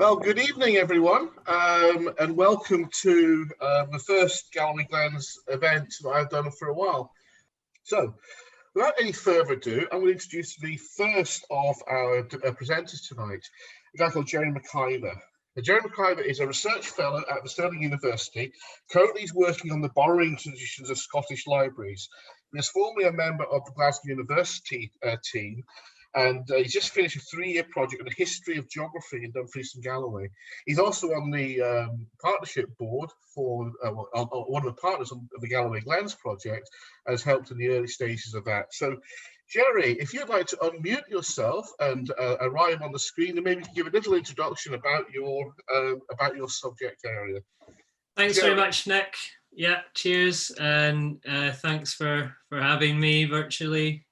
Well, good evening, everyone, and welcome to the first Galloway Glens event that I've done for a while. So, without any further ado, I'm going to introduce the first of our presenters tonight, a guy called Jerry McIver. Jerry McIver is a research fellow at the Stirling University. Currently, he's working on the borrowing traditions of Scottish libraries. He was formerly a member of the Glasgow University team, and he's just finished a 3-year project on the history of geography in Dumfries and Galloway. He's also on the partnership board for one of the partners of the Galloway Glens project, and has helped in the early stages of that. So, Jerry, if you'd like to unmute yourself and arrive on the screen, and maybe give a little introduction about your subject area. Thanks Jerry. Very much, Nick. Yeah, cheers, and thanks for having me virtually.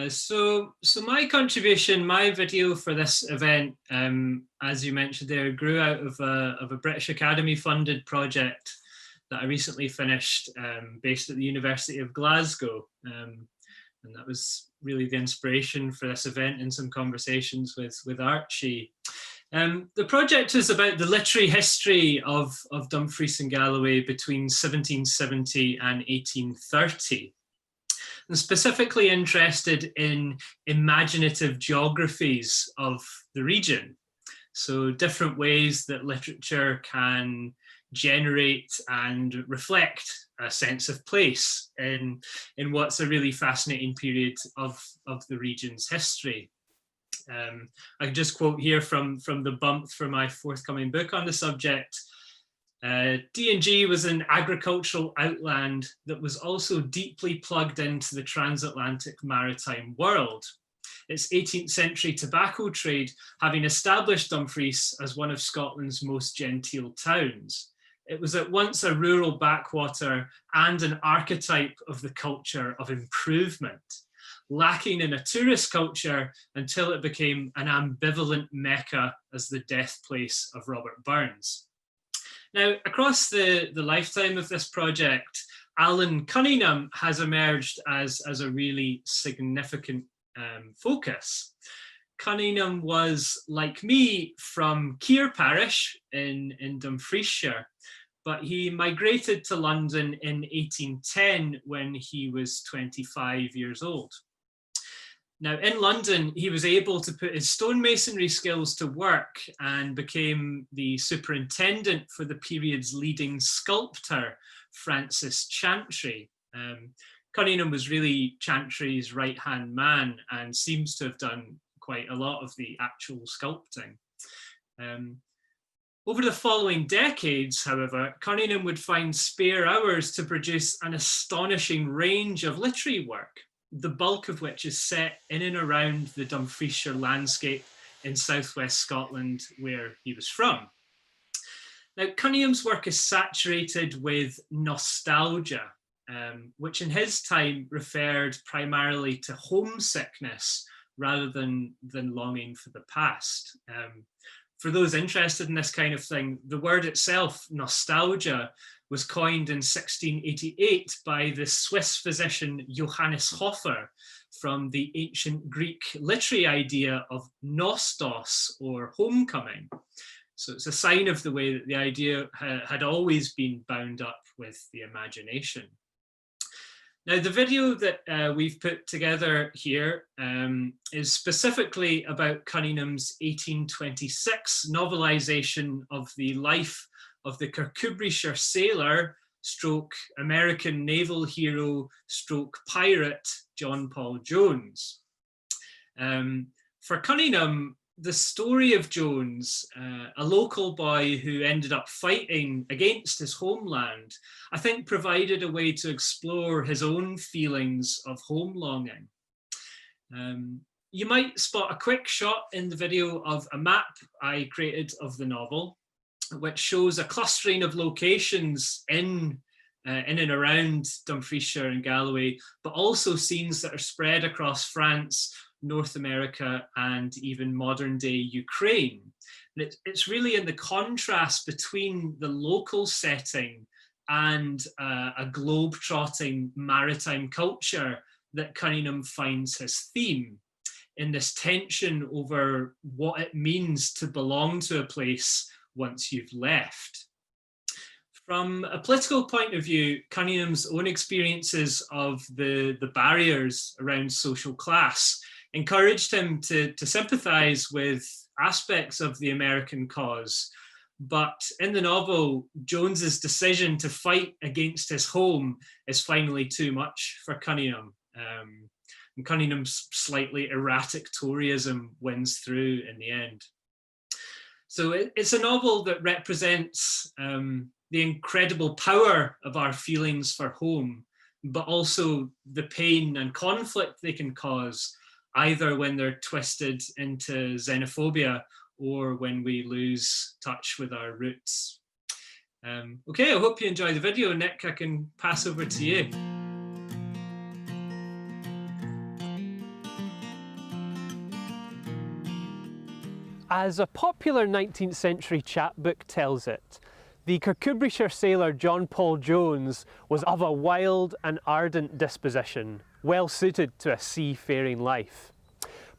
So my contribution, my video for this event, as you mentioned there, grew out of a British Academy funded project that I recently finished, based at the University of Glasgow. And that was really the inspiration for this event and some conversations with Archie. The project is about the literary history of Dumfries and Galloway between 1770 and 1830. I'm specifically interested in imaginative geographies of the region. So different ways that literature can generate and reflect a sense of place in what's a really fascinating period of the region's history. I can just quote here from the bump for my forthcoming book on the subject. D&G was an agricultural outland that was also deeply plugged into the transatlantic maritime world. Its 18th century tobacco trade having established Dumfries as one of Scotland's most genteel towns. It was at once a rural backwater and an archetype of the culture of improvement, lacking in a tourist culture until it became an ambivalent mecca as the death place of Robert Burns. Now, across the lifetime of this project, Alan Cunningham has emerged as a really significant focus. Cunningham was, like me, from Keir parish in Dumfriesshire, but he migrated to London in 1810 when he was 25 years old. Now, in London, he was able to put his stonemasonry skills to work and became the superintendent for the period's leading sculptor, Francis Chantry. Cunningham was really Chantry's right-hand man and seems to have done quite a lot of the actual sculpting. Over the following decades, however, Cunningham would find spare hours to produce an astonishing range of literary work, the bulk of which is set in and around the Dumfriesshire landscape in southwest Scotland, where he was from. Now, Cunningham's work is saturated with nostalgia, which in his time referred primarily to homesickness rather than longing for the past. For those interested in this kind of thing, the word itself, nostalgia, was coined in 1688 by the Swiss physician Johannes Hofer from the ancient Greek literary idea of nostos, or homecoming. So it's a sign of the way that the idea had always been bound up with the imagination. Now, the video that we've put together here is specifically about Cunningham's 1826 novelisation of the life of the Kirkcudbrightshire sailor stroke American naval hero stroke pirate John Paul Jones. For Cunningham, the story of Jones, a local boy who ended up fighting against his homeland, I think provided a way to explore his own feelings of home longing. You might spot a quick shot in the video of a map I created of the novel, which shows a clustering of locations in and around Dumfriesshire and Galloway, but also scenes that are spread across France, North America, and even modern day Ukraine. And it's really in the contrast between the local setting and a globe-trotting maritime culture that Cunningham finds his theme. in this tension over what it means to belong to a place once you've left. From a political point of view, Cunningham's own experiences of the barriers around social class encouraged him to sympathise with aspects of the American cause. But in the novel, Jones's decision to fight against his home is finally too much for Cunningham. And Cunningham's slightly erratic Toryism wins through in the end. So it's a novel that represents the incredible power of our feelings for home, but also the pain and conflict they can cause, either when they're twisted into xenophobia or when we lose touch with our roots. Okay, I hope you enjoy the video. Nick, I can pass over to you. As a popular 19th century chapbook tells it, the Kirkcudbrightshire sailor John Paul Jones was of a wild and ardent disposition, well suited to a seafaring life.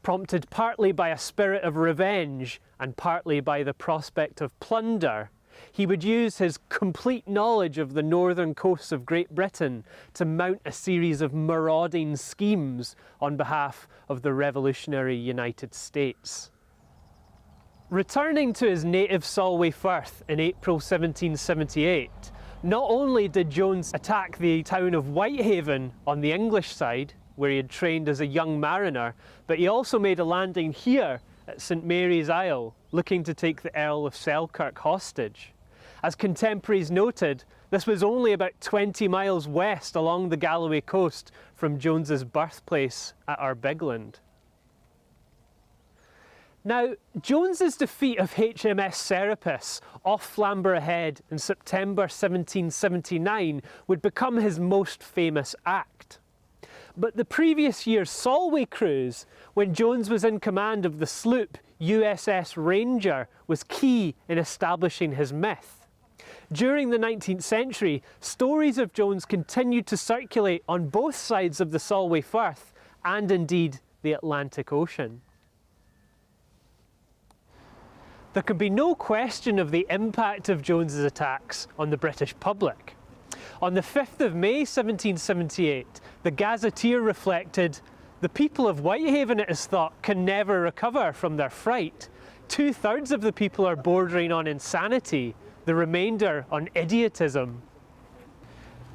Prompted partly by a spirit of revenge and partly by the prospect of plunder, he would use his complete knowledge of the northern coasts of Great Britain to mount a series of marauding schemes on behalf of the revolutionary United States. Returning to his native Solway Firth in April 1778, not only did Jones attack the town of Whitehaven on the English side, where he had trained as a young mariner, but he also made a landing here at St Mary's Isle, looking to take the Earl of Selkirk hostage. As contemporaries noted, this was only about 20 miles west along the Galloway coast from Jones's birthplace at Arbigland. Now, Jones's defeat of HMS Serapis off Flamborough Head in September 1779 would become his most famous act. But the previous year's Solway cruise, when Jones was in command of the sloop USS Ranger, was key in establishing his myth. During the 19th century, stories of Jones continued to circulate on both sides of the Solway Firth and indeed the Atlantic Ocean. There can be no question of the impact of Jones's attacks on the British public. On the 5th of May 1778, the Gazetteer reflected, "The people of Whitehaven, it is thought, can never recover from their fright. 2/3 of the people are bordering on insanity, the remainder on idiotism."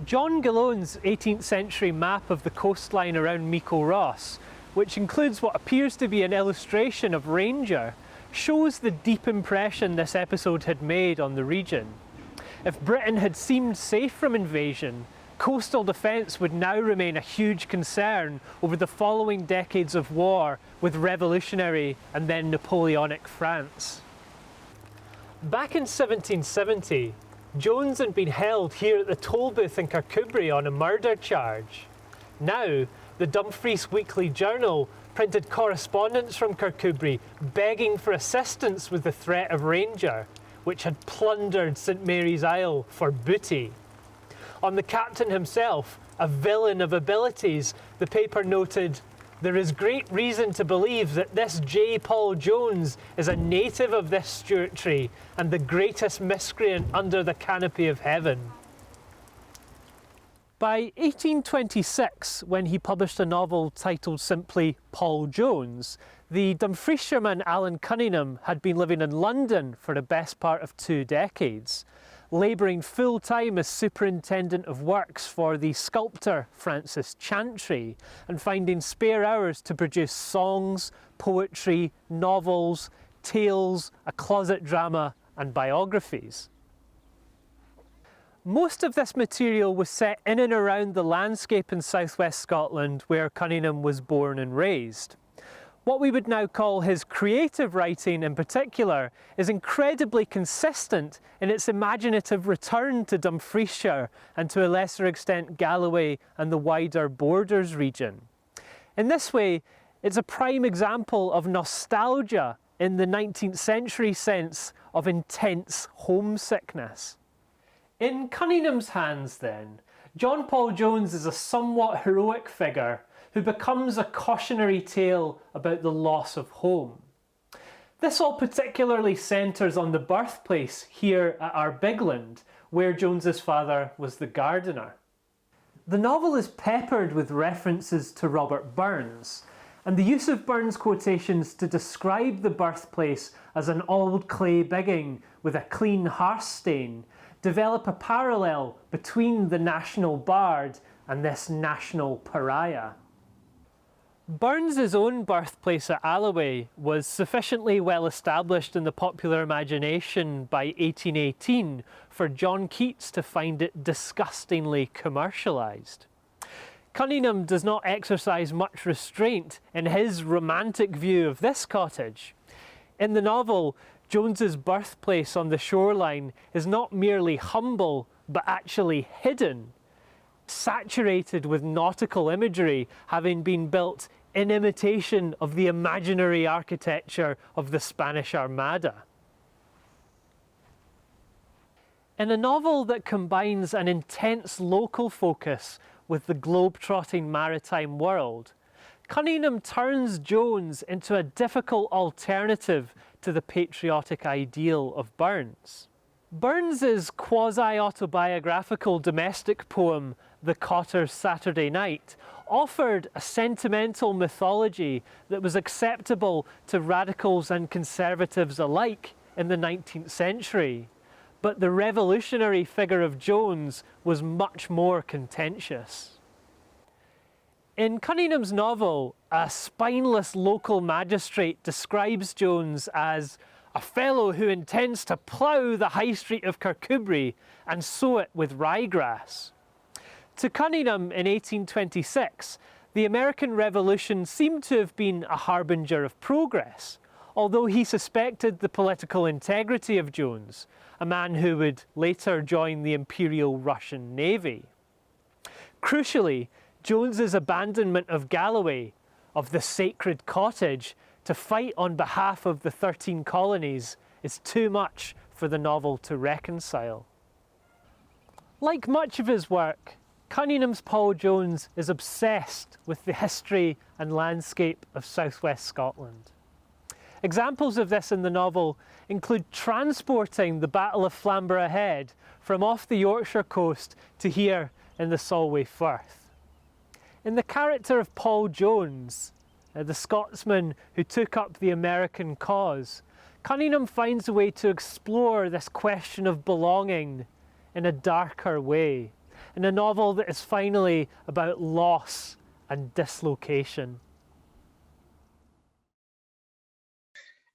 John Gallone's 18th century map of the coastline around Meikle Ross, which includes what appears to be an illustration of Ranger, shows the deep impression this episode had made on the region. If Britain had seemed safe from invasion, coastal defence would now remain a huge concern over the following decades of war with revolutionary and then Napoleonic France. Back in 1770, Jones had been held here at the toll booth in Kirkcudbright on a murder charge. Now, the Dumfries Weekly Journal printed correspondence from Kirkcudbright begging for assistance with the threat of Ranger, which had plundered St Mary's Isle for booty. On the captain himself, a villain of abilities, the paper noted, "There is great reason to believe that this J. Paul Jones is a native of this Stewartry and the greatest miscreant under the canopy of heaven." By 1826, when he published a novel titled simply Paul Jones, the Dumfriesshire Alan Cunningham had been living in London for the best part of 2 decades, labouring full-time as superintendent of works for the sculptor Francis Chantry, and finding spare hours to produce songs, poetry, novels, tales, a closet drama and biographies. Most of this material was set in and around the landscape in southwest Scotland where Cunningham was born and raised. What we would now call his creative writing in particular is incredibly consistent in its imaginative return to Dumfriesshire and to a lesser extent Galloway and the wider Borders region. In this way, it's a prime example of nostalgia in the 19th century sense of intense homesickness. In Cunningham's hands then, John Paul Jones is a somewhat heroic figure who becomes a cautionary tale about the loss of home. This all particularly centres on the birthplace here at Arbigland, where Jones's father was the gardener. The novel is peppered with references to Robert Burns, and the use of Burns quotations to describe the birthplace as an old clay bigging with a clean hearth stain develop a parallel between the national bard and this national pariah. Burns's own birthplace at Alloway was sufficiently well established in the popular imagination by 1818 for John Keats to find it disgustingly commercialised. Cunningham does not exercise much restraint in his romantic view of this cottage. In the novel, Jones's birthplace on the shoreline is not merely humble, but actually hidden, saturated with nautical imagery, having been built in imitation of the imaginary architecture of the Spanish Armada. In a novel that combines an intense local focus with the globe-trotting maritime world, Cunningham turns Jones into a difficult alternative to the patriotic ideal of Burns. Burns's quasi-autobiographical domestic poem, The Cotter's Saturday Night, offered a sentimental mythology that was acceptable to radicals and conservatives alike in the 19th century, but the revolutionary figure of Jones was much more contentious. In Cunningham's novel, a spineless local magistrate describes Jones as a fellow who intends to plough the high street of Kirkcudbright and sow it with ryegrass. To Cunningham in 1826, the American Revolution seemed to have been a harbinger of progress, although he suspected the political integrity of Jones, a man who would later join the Imperial Russian Navy. Crucially, Jones's abandonment of Galloway, of the sacred cottage, to fight on behalf of the 13 colonies is too much for the novel to reconcile. Like much of his work, Cunningham's Paul Jones is obsessed with the history and landscape of southwest Scotland. Examples of this in the novel include transporting the Battle of Flamborough Head from off the Yorkshire coast to here in the Solway Firth. In the character of Paul Jones, the Scotsman who took up the American cause, Cunningham finds a way to explore this question of belonging in a darker way, in a novel that is finally about loss and dislocation.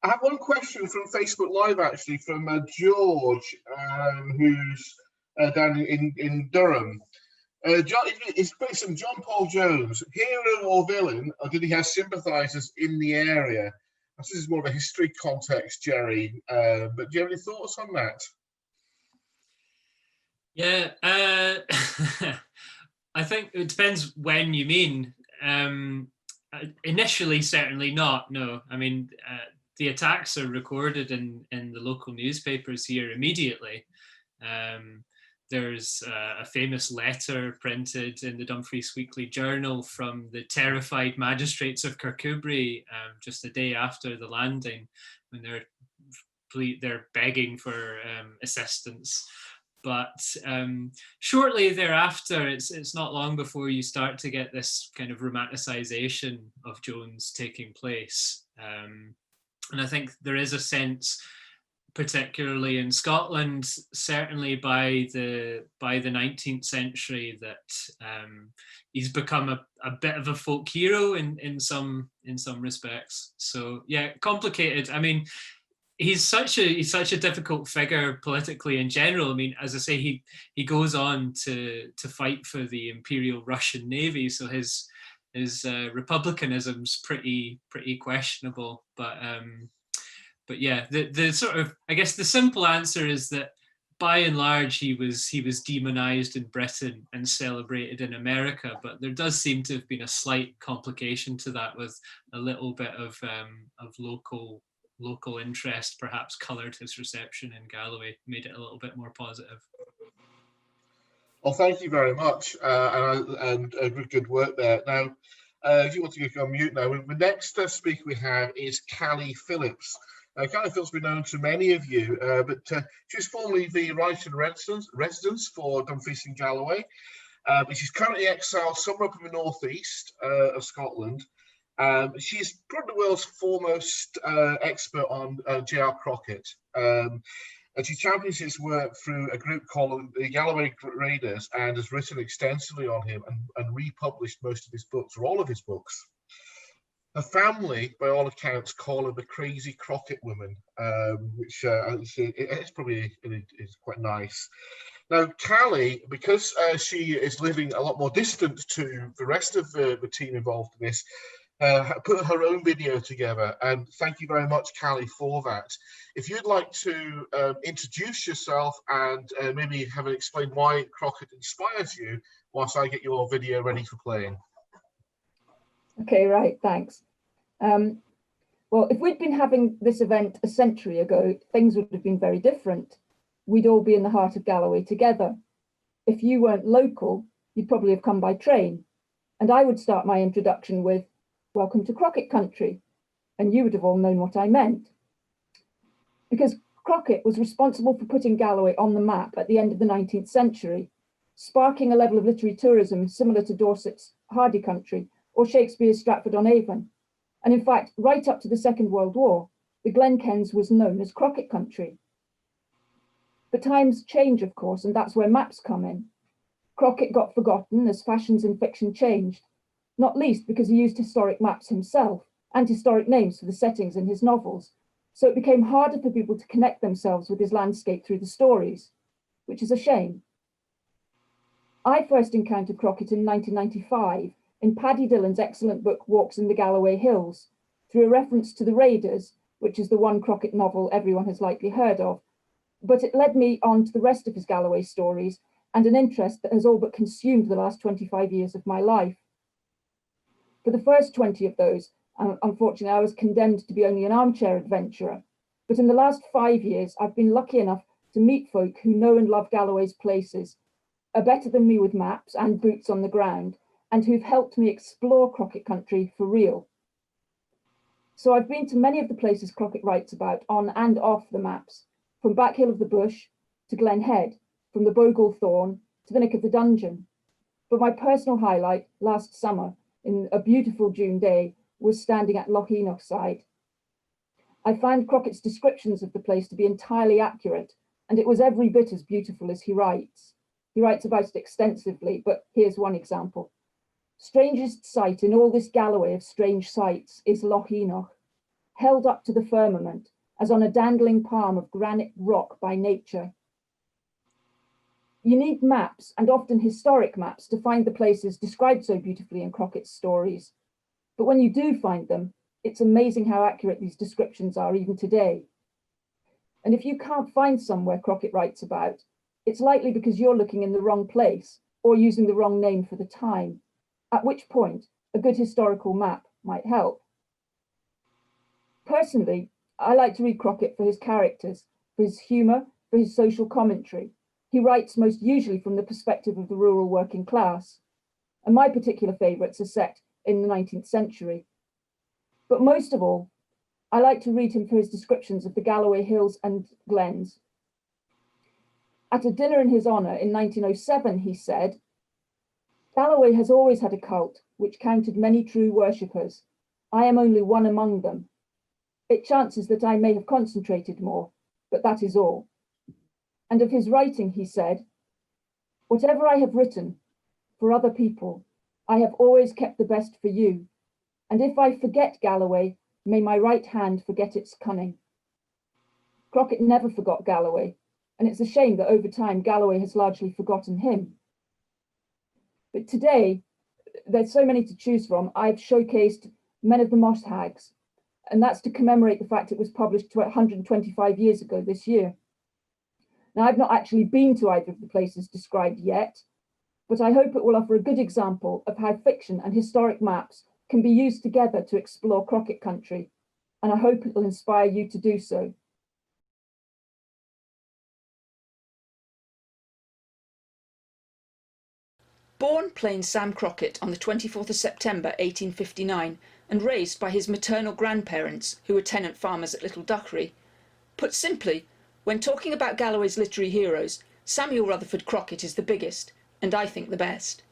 I have one question from Facebook Live, actually, from George, who's down in Durham. It's based on John Paul Jones, hero or villain, or did he have sympathisers in the area? This is more of a history context, Jerry, but do you have any thoughts on that? Yeah, I think it depends when you mean. Initially, certainly not, no. I mean, the attacks are recorded in the local newspapers here immediately. There's a famous letter printed in the Dumfries Weekly Journal from the terrified magistrates of Kirkcudbright just a day after the landing, when they're begging for assistance. But shortly thereafter, it's not long before you start to get this kind of romanticisation of Jones taking place. And I think there is a sense, particularly in Scotland, certainly by the 19th century, that he's become a bit of a folk hero in some respects. So yeah, complicated. I mean, he's such a difficult figure politically in general. I mean, as I say, he goes on to fight for the Imperial Russian Navy, so his republicanism's pretty questionable. But yeah, the sort of, I guess the simple answer is that by and large he was demonized in Britain and celebrated in America, but there does seem to have been a slight complication to that, with a little bit of local interest perhaps coloured his reception in Galloway, made it a little bit more positive. Well, thank you very much, and good work there. Now, If you want to go on mute now, the next speaker we have is Callie Phillips. Callie Phillips has been known to many of you, but she's formerly the writer in residence for Dumfries and Galloway. But she's currently exiled somewhere up in the northeast of Scotland. She's probably the world's foremost expert on J.R. Crockett. And she champions his work through a group called the Galloway Raiders and has written extensively on him and republished most of his books, or all of his books. Her family, by all accounts, call her the crazy Crockett woman, which it's probably is quite nice. Now, Callie, because she is living a lot more distant to the rest of the team involved in this, put her own video together, and thank you very much, Callie, for that. If you'd like to introduce yourself and maybe have it explain why Crockett inspires you, whilst I get your video ready for playing. Okay, right, thanks. Well, if we'd been having this event a century ago, things would have been very different. We'd all be in the heart of Galloway together. If you weren't local, you'd probably have come by train. And I would start my introduction with, "Welcome to Crockett country," and you would have all known what I meant. Because Crockett was responsible for putting Galloway on the map at the end of the 19th century, sparking a level of literary tourism similar to Dorset's Hardy country or Shakespeare's Stratford-on-Avon. And in fact, right up to the Second World War, the Glenkens was known as Crockett country. But times change, of course, and that's where maps come in. Crockett got forgotten as fashions in fiction changed, not least because he used historic maps himself and historic names for the settings in his novels. So it became harder for people to connect themselves with his landscape through the stories, which is a shame. I first encountered Crockett in 1995 in Paddy Dillon's excellent book, Walks in the Galloway Hills, through a reference to The Raiders, which is the one Crockett novel everyone has likely heard of. But it led me on to the rest of his Galloway stories and an interest that has all but consumed the last 25 years of my life. For the first 20 of those, unfortunately, I was condemned to be only an armchair adventurer. But in the last 5 years, I've been lucky enough to meet folk who know and love Galloway's places, are better than me with maps and boots on the ground, and who've helped me explore Crockett country for real. So I've been to many of the places Crockett writes about on and off the maps, from Backhill of the Bush to Glen Head, from the Bogle Thorn to the Nick of the Dungeon. But my personal highlight last summer, in a beautiful June day, was standing at Loch Enoch side. I found Crockett's descriptions of the place to be entirely accurate, and it was every bit as beautiful as he writes. He writes about it extensively, but here's one example. Strangest sight in all this Galloway of strange sights is Loch Enoch, held up to the firmament as on a dangling palm of granite rock by nature. You need maps, and often historic maps, to find the places described so beautifully in Crockett's stories. But when you do find them, it's amazing how accurate these descriptions are even today. And if you can't find somewhere Crockett writes about, it's likely because you're looking in the wrong place or using the wrong name for the time, at which point a good historical map might help. Personally, I like to read Crockett for his characters, for his humour, for his social commentary. He writes most usually from the perspective of the rural working class, and my particular favourites are set in the 19th century. But most of all, I like to read him for his descriptions of the Galloway Hills and Glens. At a dinner in his honour in 1907, he said, "Galloway has always had a cult which counted many true worshippers. I am only one among them. It chances that I may have concentrated more, but that is all." And of his writing, he said, "Whatever I have written for other people, I have always kept the best for you. And if I forget Galloway, may my right hand forget its cunning." Crockett never forgot Galloway, and it's a shame that over time Galloway has largely forgotten him. But today, there's so many to choose from. I've showcased Men of the Moss Hags, and that's to commemorate the fact it was published 125 years ago this year. Now, I've not actually been to either of the places described yet, but I hope it will offer a good example of how fiction and historic maps can be used together to explore Crockett country, and I hope it will inspire you to do so. Born plain Sam Crockett on the 24th of September 1859 and raised by his maternal grandparents, who were tenant farmers at Little Duckery. Put simply, when talking about Galloway's literary heroes, Samuel Rutherford Crockett is the biggest, and I think the best.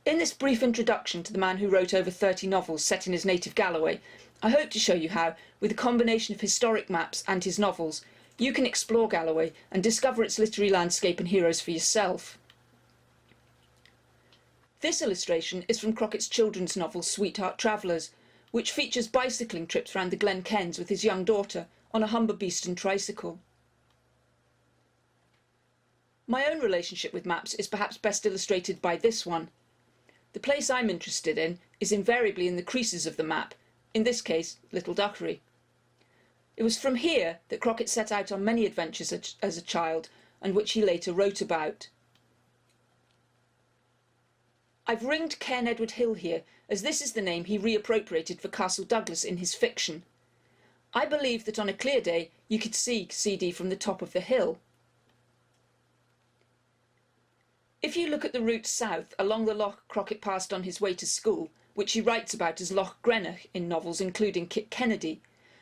In this brief introduction to the man who wrote over 30 novels set in his native Galloway, I hope to show you how, with a combination of historic maps and his novels, you can explore Galloway and discover its literary landscape and heroes for yourself. This illustration is from Crockett's children's novel Sweetheart Travellers, which features bicycling trips round the Glen Kens with his young daughter on a Humber Beeston tricycle. My own relationship with maps is perhaps best illustrated by this one. The place I'm interested in is invariably in the creases of the map, in this case, Little Duckery. It was from here that Crockett set out on many adventures as a child, and which he later wrote about. I've ringed Cairn Edward Hill here, as this is the name he reappropriated for Castle Douglas in his fiction. I believe that on a clear day you could see CD from the top of the hill. If you look at the route south along the loch Crockett passed on his way to school, which he writes about as Loch Greenock in novels including Kit Kennedy,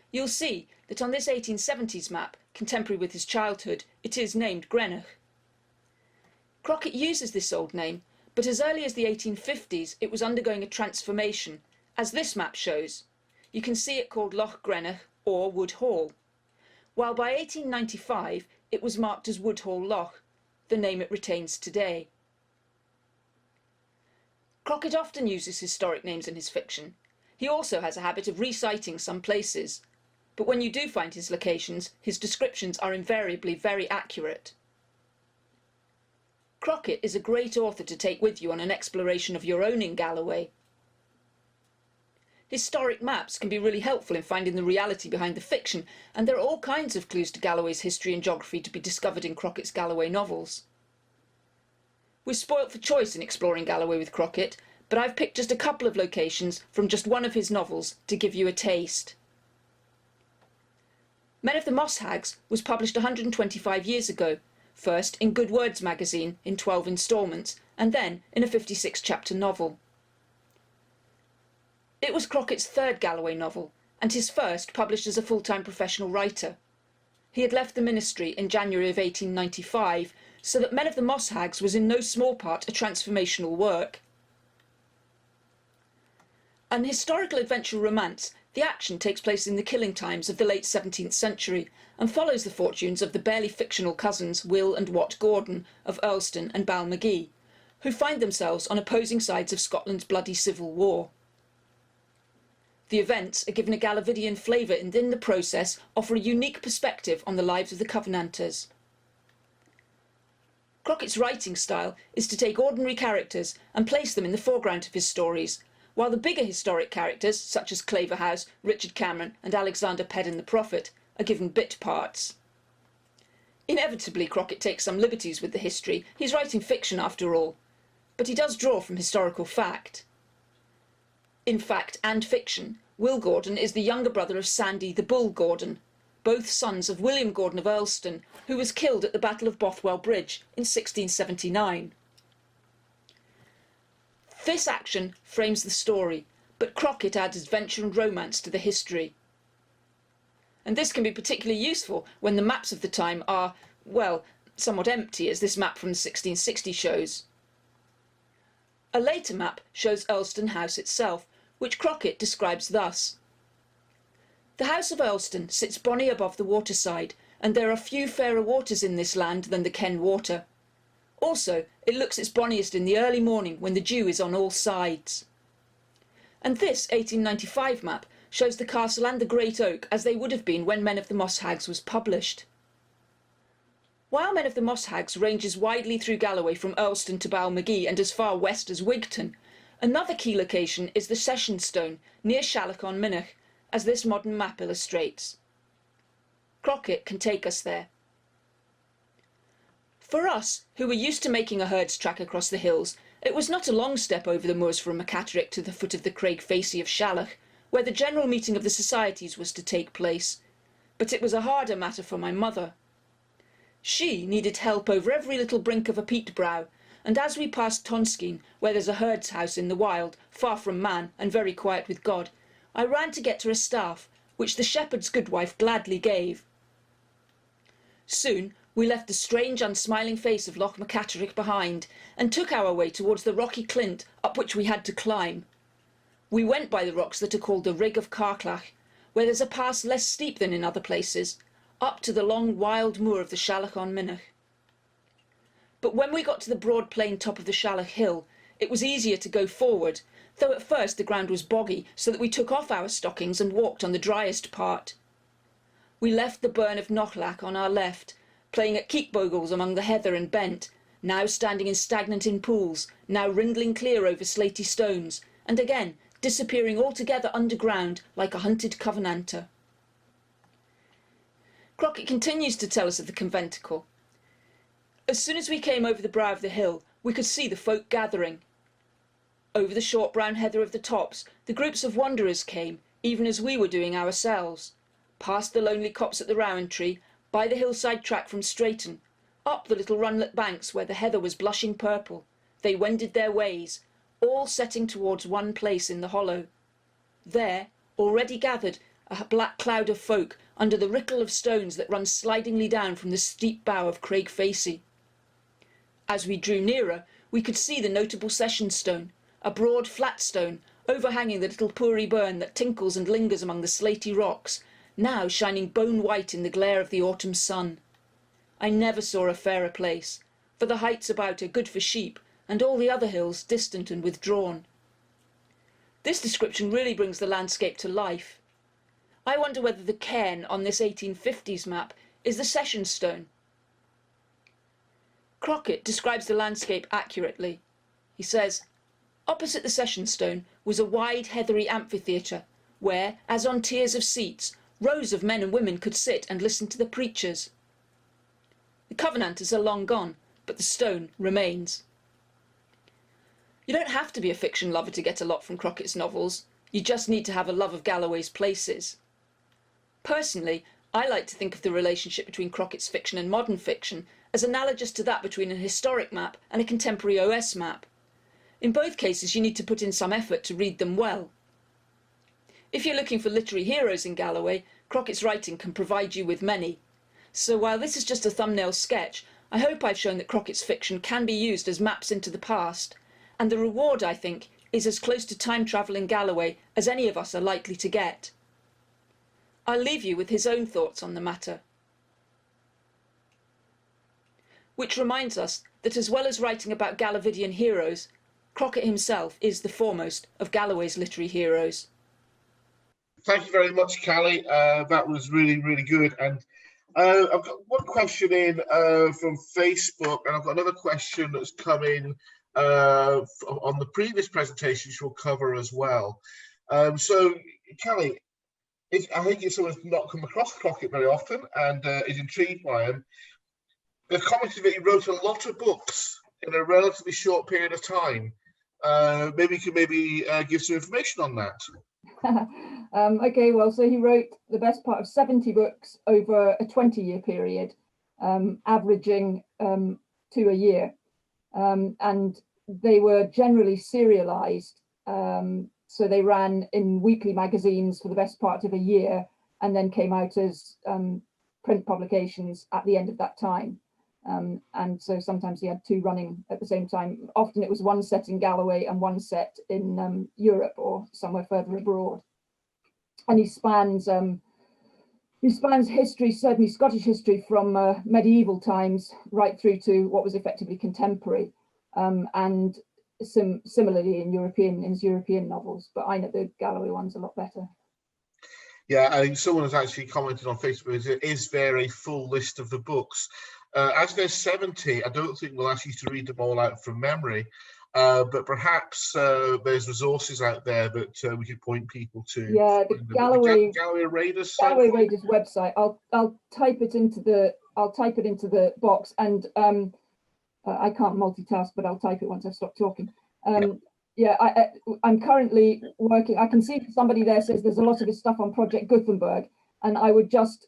you'll see that on this 1870s map, contemporary with his childhood, it is named Greenock. Crockett uses this old name, but as early as the 1850s it was undergoing a transformation, as this map shows. You can see it called Loch Greenock or Wood Hall, while by 1895 it was marked as Woodhall Loch, the name it retains today. Crockett often uses historic names in his fiction. He also has a habit of reciting some places, but when you do find his locations, his descriptions are invariably very accurate. Crockett is a great author to take with you on an exploration of your own in Galloway. Historic maps can be really helpful in finding the reality behind the fiction, and there are all kinds of clues to Galloway's history and geography to be discovered in Crockett's Galloway novels. We're spoilt for choice in exploring Galloway with Crockett, but I've picked just a couple of locations from just one of his novels to give you a taste. Men of the Moss Hags was published 125 years ago, first in Good Words magazine in 12 instalments, and then in a 56-chapter novel. It was Crockett's third Galloway novel, and his first published as a full-time professional writer. He had left the ministry in January of 1895, so that Men of the Moss Hags was in no small part a transformational work. An historical adventure romance, the action takes place in the killing times of the late 17th century and follows the fortunes of the barely fictional cousins Will and Wat Gordon of Earlston and Balmagee, who find themselves on opposing sides of Scotland's bloody civil war. The events are given a Gallividian flavour and in the process offer a unique perspective on the lives of the Covenanters. Crockett's writing style is to take ordinary characters and place them in the foreground of his stories, while the bigger historic characters, such as Claverhouse, Richard Cameron and Alexander Pedden the Prophet, are given bit parts. Inevitably, Crockett takes some liberties with the history. He's writing fiction after all, but he does draw from historical fact. In fact and fiction, Will Gordon is the younger brother of Sandy the Bull Gordon, both sons of William Gordon of Earlston, who was killed at the Battle of Bothwell Bridge in 1679. This action frames the story, but Crockett adds adventure and romance to the history. And this can be particularly useful when the maps of the time are, well, somewhat empty, as this map from the 1660 shows. A later map shows Earlston House itself, which Crockett describes thus. The House of Earlston sits bonny above the waterside, and there are few fairer waters in this land than the Ken Water. Also, it looks its bonniest in the early morning when the dew is on all sides. And this 1895 map shows the castle and the great oak as they would have been when Men of the Moss Hags was published. While Men of the Moss Hags ranges widely through Galloway from Earlston to Balmagee and as far west as Wigton, another key location is the Session Stone near Shallock on Minnoch, as this modern map illustrates. Crockett can take us there. For us, who were used to making a herd's track across the hills, it was not a long step over the moors from McCatterick to the foot of the Craig Facey of Shallock, where the general meeting of the societies was to take place, but it was a harder matter for my mother. She needed help over every little brink of a peat brow, and as we passed Tonskeen, where there's a herd's house in the wild, far from man and very quiet with God, I ran to get her a staff, which the shepherd's goodwife gladly gave. Soon we left the strange unsmiling face of Loch MacCatterick behind, and took our way towards the rocky clint up which we had to climb. We went by the rocks that are called the Rig of Carclach, where there's a pass less steep than in other places, up to the long wild moor of the Shalloch on Minnoch. But when we got to the broad plain top of the Shalloch hill, it was easier to go forward, though at first the ground was boggy, so that we took off our stockings and walked on the driest part. We left the burn of Knocklach on our left, playing at keekbogles among the heather and bent, now standing in stagnant in pools, now rindling clear over slaty stones, and again disappearing altogether underground like a hunted covenanter. Crockett continues to tell us of the conventicle. As soon as we came over the brow of the hill, we could see the folk gathering. Over the short brown heather of the tops, the groups of wanderers came, even as we were doing ourselves, past the lonely copse at the Rowan Tree, by the hillside track from Straighton, up the little runlet banks where the heather was blushing purple. They wended their ways, all setting towards one place in the hollow. There, already gathered, a black cloud of folk under the rickle of stones that runs slidingly down from the steep bow of Craig Facey. As we drew nearer, we could see the notable session stone, a broad flat stone overhanging the little Puri burn that tinkles and lingers among the slaty rocks, now shining bone white in the glare of the autumn sun. I never saw a fairer place, for the heights about are good for sheep, and all the other hills distant and withdrawn. This description really brings the landscape to life. I wonder whether the cairn on this 1850s map is the session stone. Crockett describes the landscape accurately. He says, opposite the session stone was a wide heathery amphitheatre, where, as on tiers of seats, rows of men and women could sit and listen to the preachers. The Covenanters are long gone, but the stone remains. You don't have to be a fiction lover to get a lot from Crockett's novels. You just need to have a love of Galloway's places. Personally, I like to think of the relationship between Crockett's fiction and modern fiction as analogous to that between an historic map and a contemporary OS map. In both cases, you need to put in some effort to read them well. If you're looking for literary heroes in Galloway, Crockett's writing can provide you with many. So while this is just a thumbnail sketch, I hope I've shown that Crockett's fiction can be used as maps into the past, and the reward, I think, is as close to time travel in Galloway as any of us are likely to get. I'll leave you with his own thoughts on the matter. Which reminds us that as well as writing about Gallovidian heroes, Crockett himself is the foremost of Galloway's literary heroes. Thank you very much, Callie. That was really, really good. And I've got one question in from Facebook, and I've got another question that's come in on the previous presentation we'll cover as well. So, Callie, I think it's someone who's not come across Crockett very often and is intrigued by him. They've commented that he wrote a lot of books in a relatively short period of time. Maybe you could give some information on that. Okay, well, so he wrote the best part of 70 books over a 20-year period, averaging 2 a year. And they were generally serialized. So they ran in weekly magazines for the best part of a year and then came out as print publications at the end of that time. And so sometimes he had 2 running at the same time. Often it was one set in Galloway and one set in Europe or somewhere further abroad. And he spans history, certainly Scottish history, from medieval times right through to what was effectively contemporary, and similarly in his European novels. But I know the Galloway ones a lot better. Yeah, I think someone has actually commented on Facebook, is there a full list of the books? As there's 70, I don't think we'll ask you to read them all out from memory, but perhaps there's resources out there that we could point people to. Yeah, the Galloway Raiders website. I'll type it into the box, and I can't multitask, but I'll type it once I've stopped talking. I'm currently working. I can see somebody there says there's a lot of his stuff on Project Gutenberg, and I would just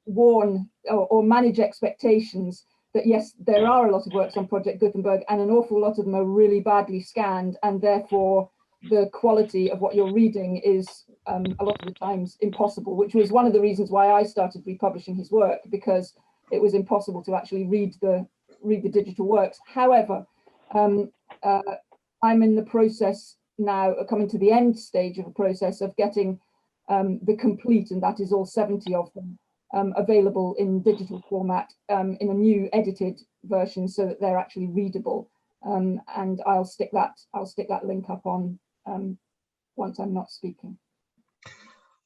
warn or manage expectations that yes, there are a lot of works on Project Gutenberg, and an awful lot of them are really badly scanned, and therefore the quality of what you're reading is a lot of the times impossible, which was one of the reasons why I started republishing his work, because it was impossible to actually read the digital works. However, I'm in the process now, coming to the end stage of a process of getting the complete, and that is all 70 of them, available in digital format in a new edited version, so that they're actually readable. And I'll stick that link up on once I'm not speaking.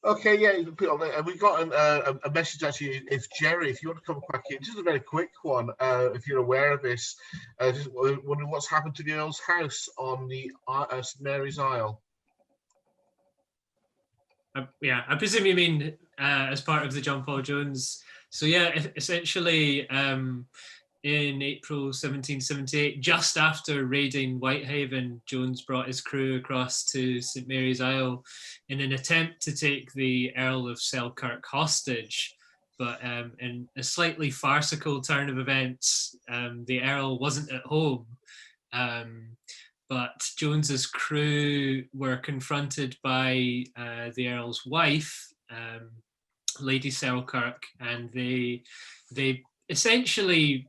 Okay, yeah, you can put it on there. And we got a message actually. It's Jerry. If you want to come back in, just a very quick one. If you're aware of this, just wondering what's happened to the Earl's house on the St Mary's Isle. Yeah, I presume you mean as part of the John Paul Jones. So yeah, essentially in April 1778, just after raiding Whitehaven, Jones brought his crew across to St Mary's Isle in an attempt to take the Earl of Selkirk hostage. But in a slightly farcical turn of events, the Earl wasn't at home. But Jones's crew were confronted by the Earl's wife, Lady Selkirk, and they essentially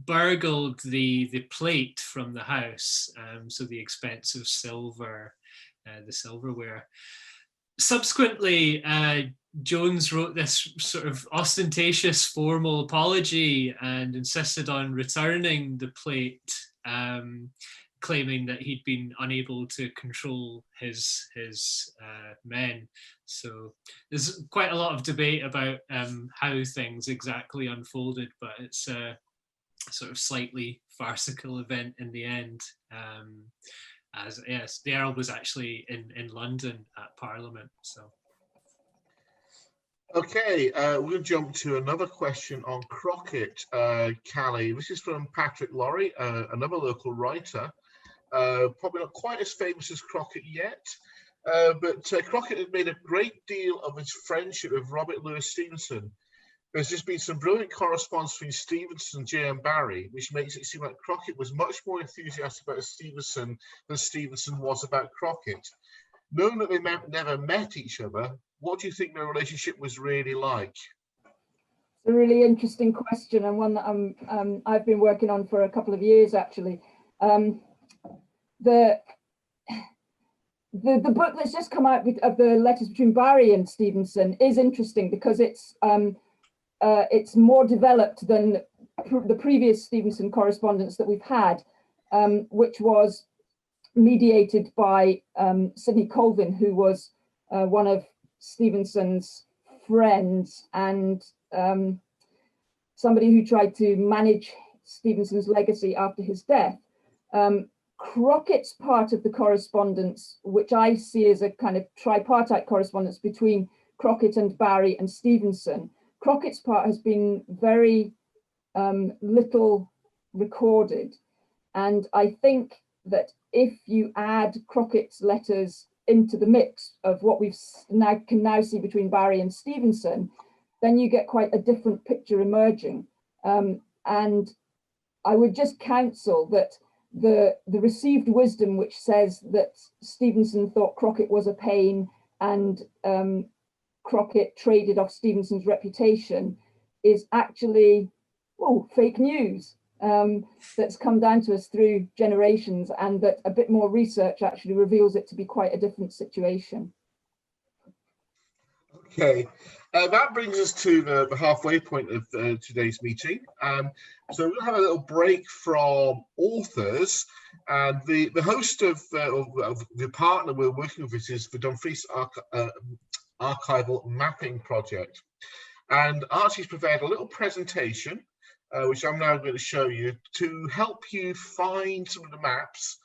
burgled the plate from the house, so the expensive silver, the silverware. Subsequently, Jones wrote this sort of ostentatious formal apology and insisted on returning the plate, claiming that he'd been unable to control his men. So there's quite a lot of debate about how things exactly unfolded, but it's a sort of slightly farcical event in the end. As yes, the Earl was actually in London at Parliament. So. Okay, we're going to jump to another question on Crockett, Callie. This is from Patrick Laurie, another local writer. Probably not quite as famous as Crockett yet, but Crockett had made a great deal of his friendship with Robert Louis Stevenson. There's just been some brilliant correspondence between Stevenson and J.M. Barrie, which makes it seem like Crockett was much more enthusiastic about Stevenson than Stevenson was about Crockett. Knowing that they never met each other, what do you think their relationship was really like? It's a really interesting question, and one that I've been working on for a couple of years, actually. The book that's just come out of the letters between Barrie and Stevenson is interesting because it's more developed than the previous Stevenson correspondence that we've had, which was mediated by Sidney Colvin, who was one of Stevenson's friends and somebody who tried to manage Stevenson's legacy after his death. Crockett's part of the correspondence, which I see as a kind of tripartite correspondence between Crockett and Barrie and Stevenson, Crockett's part has been very little recorded. And I think that if you add Crockett's letters into the mix of what we've can now see between Barrie and Stevenson, then you get quite a different picture emerging. And I would just counsel that the received wisdom which says that Stevenson thought Crockett was a pain and Crockett traded off Stevenson's reputation is actually fake news that's come down to us through generations, and that a bit more research actually reveals it to be quite a different situation. Okay, that brings us to the halfway point of today's meeting. So we'll have a little break from authors, and the host of the partner we're working with is the Dumfries Archival Mapping Project. And Archie's prepared a little presentation, which I'm now going to show you to help you find some of the maps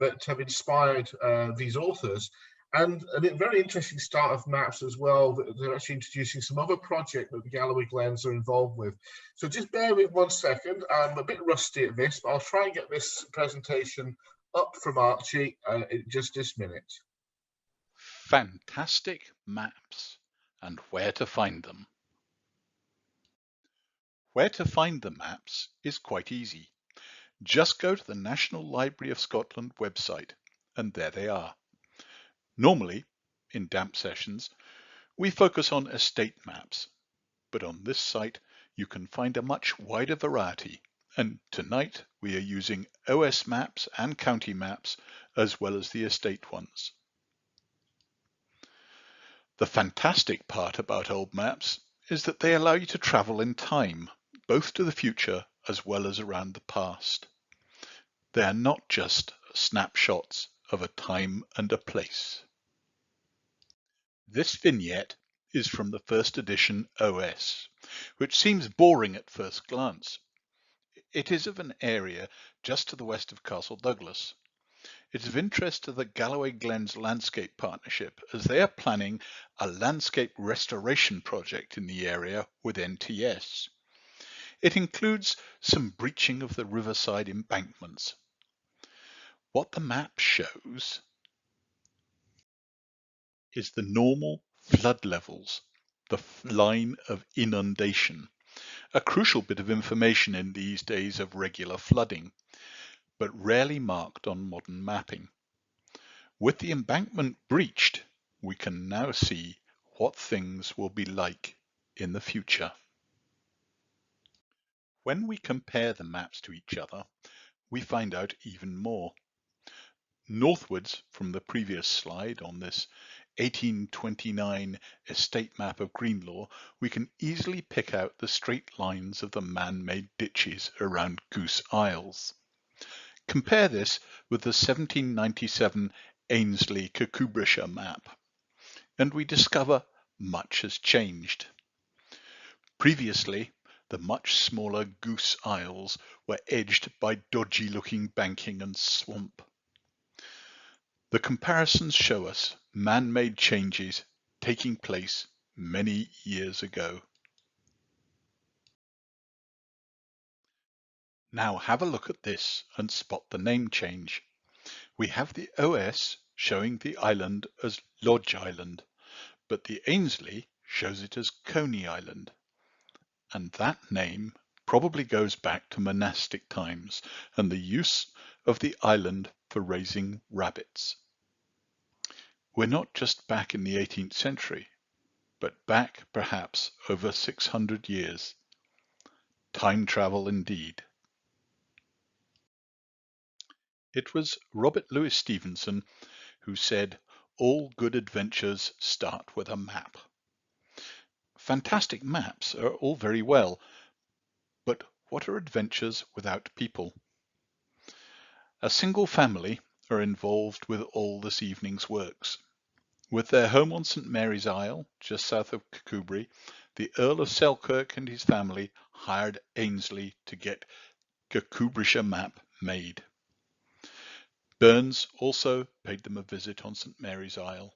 that have inspired these authors. And a very interesting start of maps as well. They're actually introducing some other project that the Galloway Glens are involved with. So just bear with 1 second. I'm a bit rusty at this, but I'll try and get this presentation up from Archie in just this minute. Fantastic maps and where to find them. Where to find the maps is quite easy. Just go to the National Library of Scotland website, and there they are. Normally, in DAMP sessions, we focus on estate maps, but on this site you can find a much wider variety, and tonight we are using OS maps and county maps as well as the estate ones. The fantastic part about old maps is that they allow you to travel in time, both to the future as well as around the past. They are not just snapshots of a time and a place. This vignette is from the first edition OS, which seems boring at first glance. It is of an area just to the west of Castle Douglas. It's of interest to the Galloway Glens Landscape Partnership as they are planning a landscape restoration project in the area with NTS. It includes some breaching of the riverside embankments. What the map shows is the normal flood levels, the line of inundation, a crucial bit of information in these days of regular flooding, but rarely marked on modern mapping. With the embankment breached, we can now see what things will be like in the future. When we compare the maps to each other, we find out even more. Northwards from the previous slide on this 1829 estate map of Greenlaw, we can easily pick out the straight lines of the man-made ditches around Goose Isles. Compare this with the 1797 Ainslie-Kirkcudbrightshire map, and we discover much has changed. Previously, the much smaller Goose Isles were edged by dodgy-looking banking and swamp. The comparisons show us man-made changes taking place many years ago. Now have a look at this and spot the name change. We have the OS showing the island as Lodge Island, but the Ainslie shows it as Coney Island. And that name probably goes back to monastic times and the use of the island for raising rabbits. We're not just back in the 18th century, but back perhaps over 600 years. Time travel indeed. It was Robert Louis Stevenson who said, "All good adventures start with a map." Fantastic maps are all very well, but what are adventures without people? A single family are involved with all this evening's works. With their home on St Mary's Isle, just south of Kirkcudbright, the Earl of Selkirk and his family hired Ainslie to get Kirkcudbrightshire map made. Burns also paid them a visit on St Mary's Isle.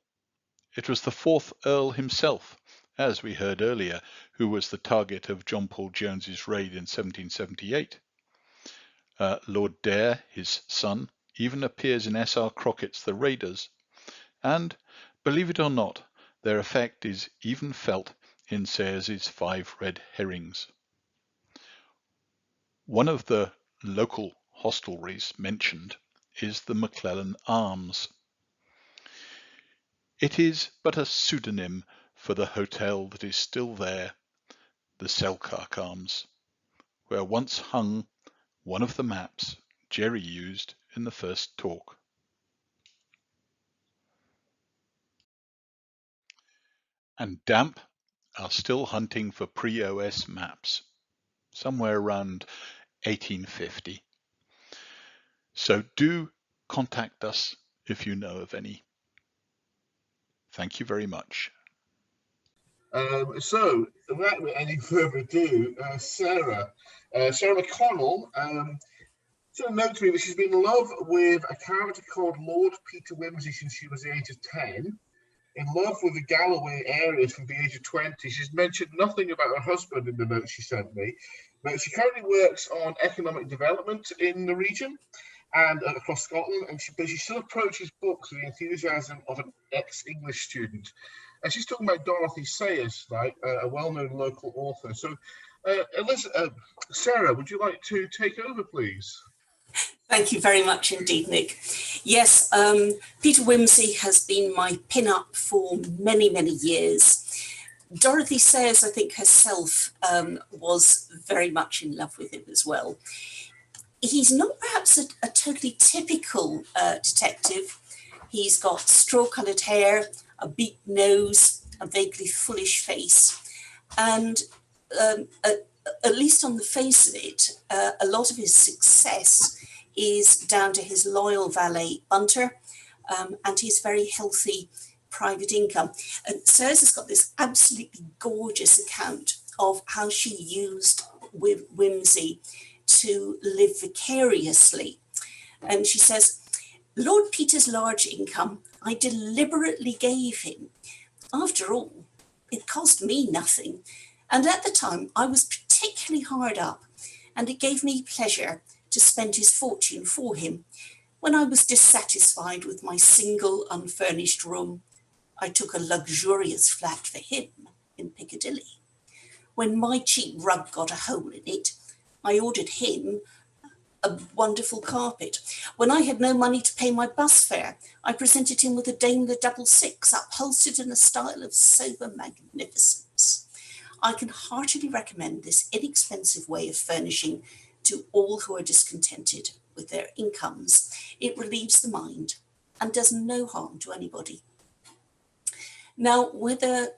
It was the fourth Earl himself, as we heard earlier, who was the target of John Paul Jones's raid in 1778. Lord Dare, his son, even appears in S.R. Crockett's The Raiders, and, believe it or not, their effect is even felt in Sayres's 5 Red Herrings. One of the local hostelries mentioned is the McClellan Arms. It is but a pseudonym for the hotel that is still there, the Selkirk Arms, where once hung one of the maps Jerry used in the first talk. And DAMP are still hunting for pre-OS maps, somewhere around 1850. So do contact us if you know of any. Thank you very much. So, without any further ado, Sarah McConnell, sort of note to me that she's been in love with a character called Lord Peter Wimsey since she was the age of 10. In love with the Galloway areas from the age of 20. She's mentioned nothing about her husband in the notes she sent me, but she currently works on economic development in the region and across Scotland, but she still approaches books with the enthusiasm of an ex-English student. And she's talking about Dorothy Sayers, right, a well-known local author. So Sarah, would you like to take over, please? Thank you very much indeed, Nick. Yes, Peter Wimsey has been my pin-up for many, many years. Dorothy Sayers, I think herself, was very much in love with him as well. He's not perhaps a totally typical detective. He's got straw-coloured hair, a big nose, a vaguely foolish face, and at least on the face of it, a lot of his success is down to his loyal valet, Bunter, and his very healthy private income. And Sayers has got this absolutely gorgeous account of how she used Wimsey to live vicariously. And she says, Lord Peter's large income I deliberately gave him. After all, it cost me nothing. And at the time, I was particularly hard up, and it gave me pleasure to spend his fortune for him. When I was dissatisfied with my single unfurnished room, I took a luxurious flat for him in Piccadilly. When my cheap rug got a hole in it, I ordered him a wonderful carpet. When I had no money to pay my bus fare, I presented him with a Daimler 66, upholstered in a style of sober magnificence. I can heartily recommend this inexpensive way of furnishing to all who are discontented with their incomes. It relieves the mind and does no harm to anybody. Now, whether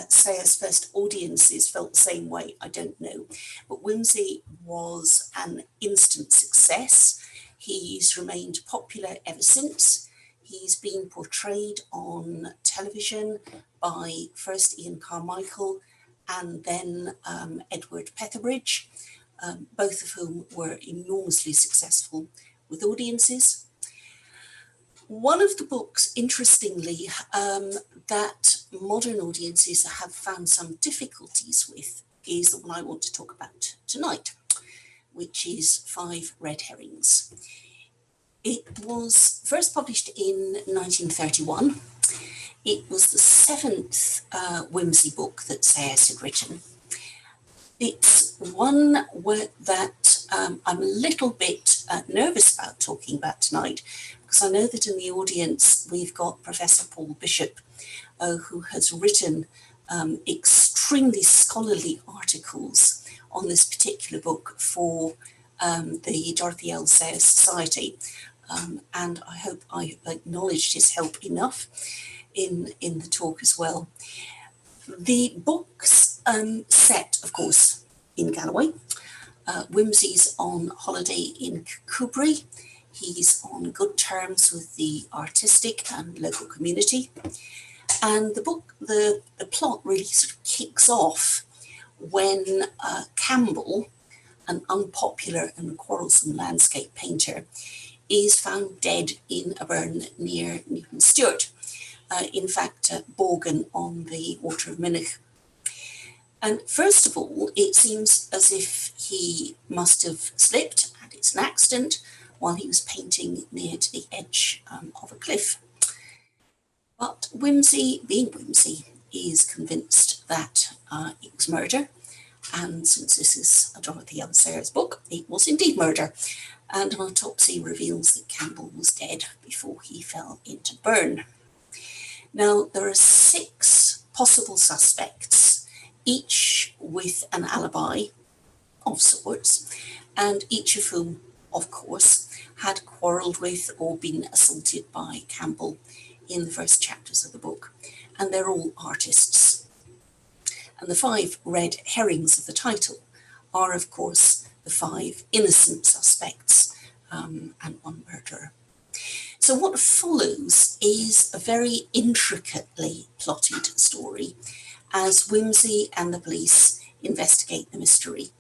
Sayers' first audiences felt the same way, I don't know. But Wimsey was an instant success. He's remained popular ever since. He's been portrayed on television by first Ian Carmichael and then Edward Petherbridge, both of whom were enormously successful with audiences. One of the books, interestingly, that modern audiences have found some difficulties with is the one I want to talk about tonight, which is 5 Red Herrings. It was first published in 1931. It was the 7th Wimsey book that Sayers had written. It's one that I'm a little bit nervous about talking about tonight, because I know that in the audience we've got Professor Paul Bishop, who has written extremely scholarly articles on this particular book for the Dorothy L. Sayers Society, and I hope I acknowledged his help enough in the talk as well. The book's set, of course, in Galloway. Wimsey's on holiday in Coobray. He's on good terms with the artistic and local community. And the book, the plot really sort of kicks off when Campbell, an unpopular and quarrelsome landscape painter, is found dead in a burn near Newton Stewart. In fact, Borgan on the Water of Minnoch. And first of all, it seems as if he must have slipped, and it's an accident, while he was painting near to the edge of a cliff. But Wimsey, being Wimsey, is convinced that it was murder. And since this is a Dorothy L. Sayers book, it was indeed murder. And an autopsy reveals that Campbell was dead before he fell into burn. Now, there are 6 possible suspects, each with an alibi of sorts, and each of whom, of course, had quarrelled with or been assaulted by Campbell in the first chapters of the book. And they're all artists. And the 5 red herrings of the title are, of course, the 5 innocent suspects and 1 murderer. So what follows is a very intricately plotted story as Wimsey and the police investigate the mystery.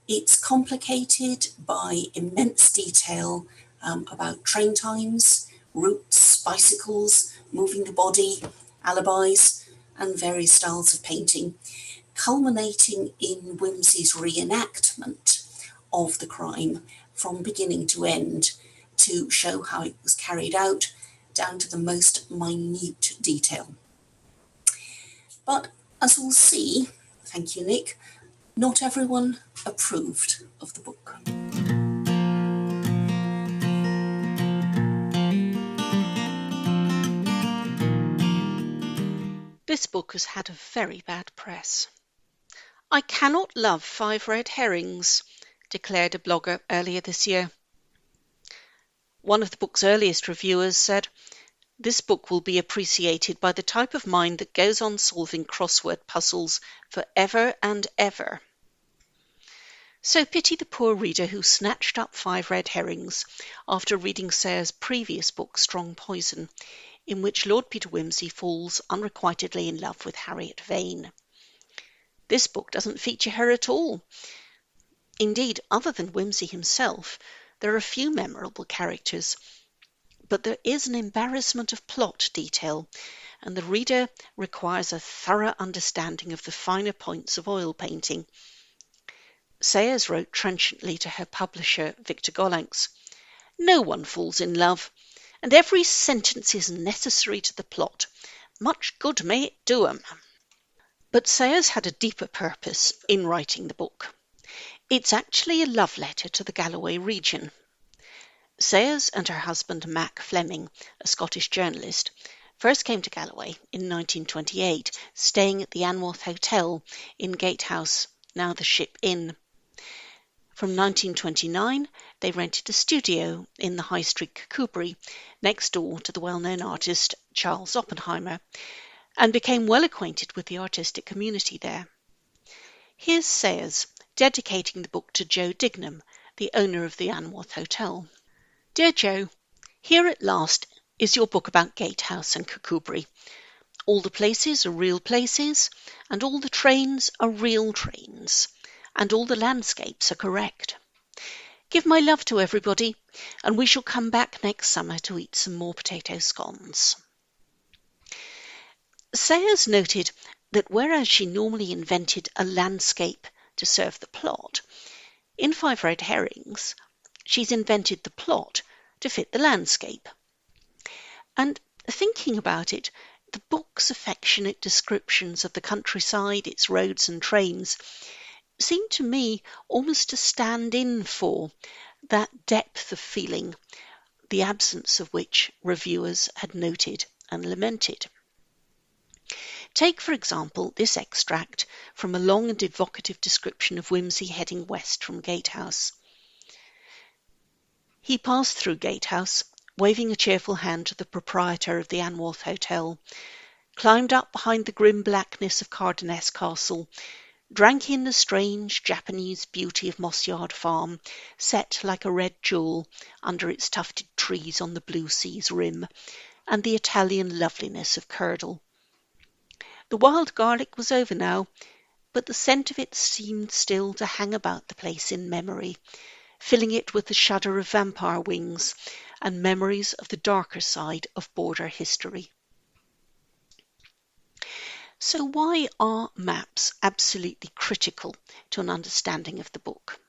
It's complicated by immense detail about train times, routes, bicycles, moving the body, alibis, and various styles of painting, culminating in Wimsey's reenactment of the crime from beginning to end to show how it was carried out down to the most minute detail. But as we'll see, Thank you, Nick. Not everyone approved of the book. This book has had a very bad press. I cannot love 5 red herrings, declared a blogger earlier this year. One of the book's earliest reviewers said, "This book will be appreciated by the type of mind that goes on solving crossword puzzles for ever and ever." So pity the poor reader who snatched up 5 red herrings after reading Sayre's previous book, Strong Poison, in which Lord Peter Wimsey falls unrequitedly in love with Harriet Vane. This book doesn't feature her at all. Indeed, other than Wimsey himself, there are few memorable characters, but there is an embarrassment of plot detail, and the reader requires a thorough understanding of the finer points of oil painting. Sayers wrote trenchantly to her publisher, Victor Gollancz, "No one falls in love, and every sentence is necessary to the plot. Much good may it do 'em." But Sayers had a deeper purpose in writing the book. It's actually a love letter to the Galloway region. Sayers and her husband Mac Fleming, a Scottish journalist, first came to Galloway in 1928, staying at the Anworth Hotel in Gatehouse, now the Ship Inn. From 1929, they rented a studio in the High Street Kirkcudbright, next door to the well-known artist Charles Oppenheimer, and became well acquainted with the artistic community there. Here's Sayers dedicating the book to Joe Dignam, the owner of the Anworth Hotel. "Dear Joe, here at last is your book about Gatehouse and Kirkcudbright. All the places are real places, and all the trains are real trains, and all the landscapes are correct. Give my love to everybody, and we shall come back next summer to eat some more potato scones." Sayers noted that whereas she normally invented a landscape to serve the plot, in 5 Red Herrings, she's invented the plot to fit the landscape. And thinking about it, the book's affectionate descriptions of the countryside, its roads and trains, seem to me almost to stand in for that depth of feeling, the absence of which reviewers had noted and lamented. Take, for example, this extract from a long and evocative description of Wimsey heading west from Gatehouse. "He passed through Gatehouse, waving a cheerful hand to the proprietor of the Anworth Hotel, climbed up behind the grim blackness of Cardonness Castle, drank in the strange Japanese beauty of Mossyard Farm, set like a red jewel under its tufted trees on the blue sea's rim, and the Italian loveliness of Curdle. The wild garlic was over now, but the scent of it seemed still to hang about the place in memory, filling it with the shudder of vampire wings and memories of the darker side of border history." So why are maps absolutely critical to an understanding of the book?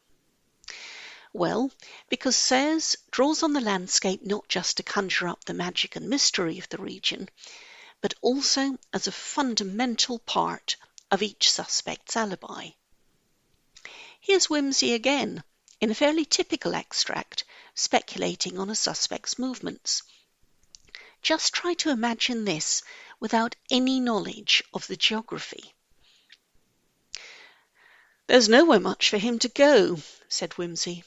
Well, because Sayers draws on the landscape not just to conjure up the magic and mystery of the region, but also as a fundamental part of each suspect's alibi. Here's Wimsey again, in a fairly typical extract, speculating on a suspect's movements. Just try to imagine this without any knowledge of the geography. "There's nowhere much for him to go," said Wimsey.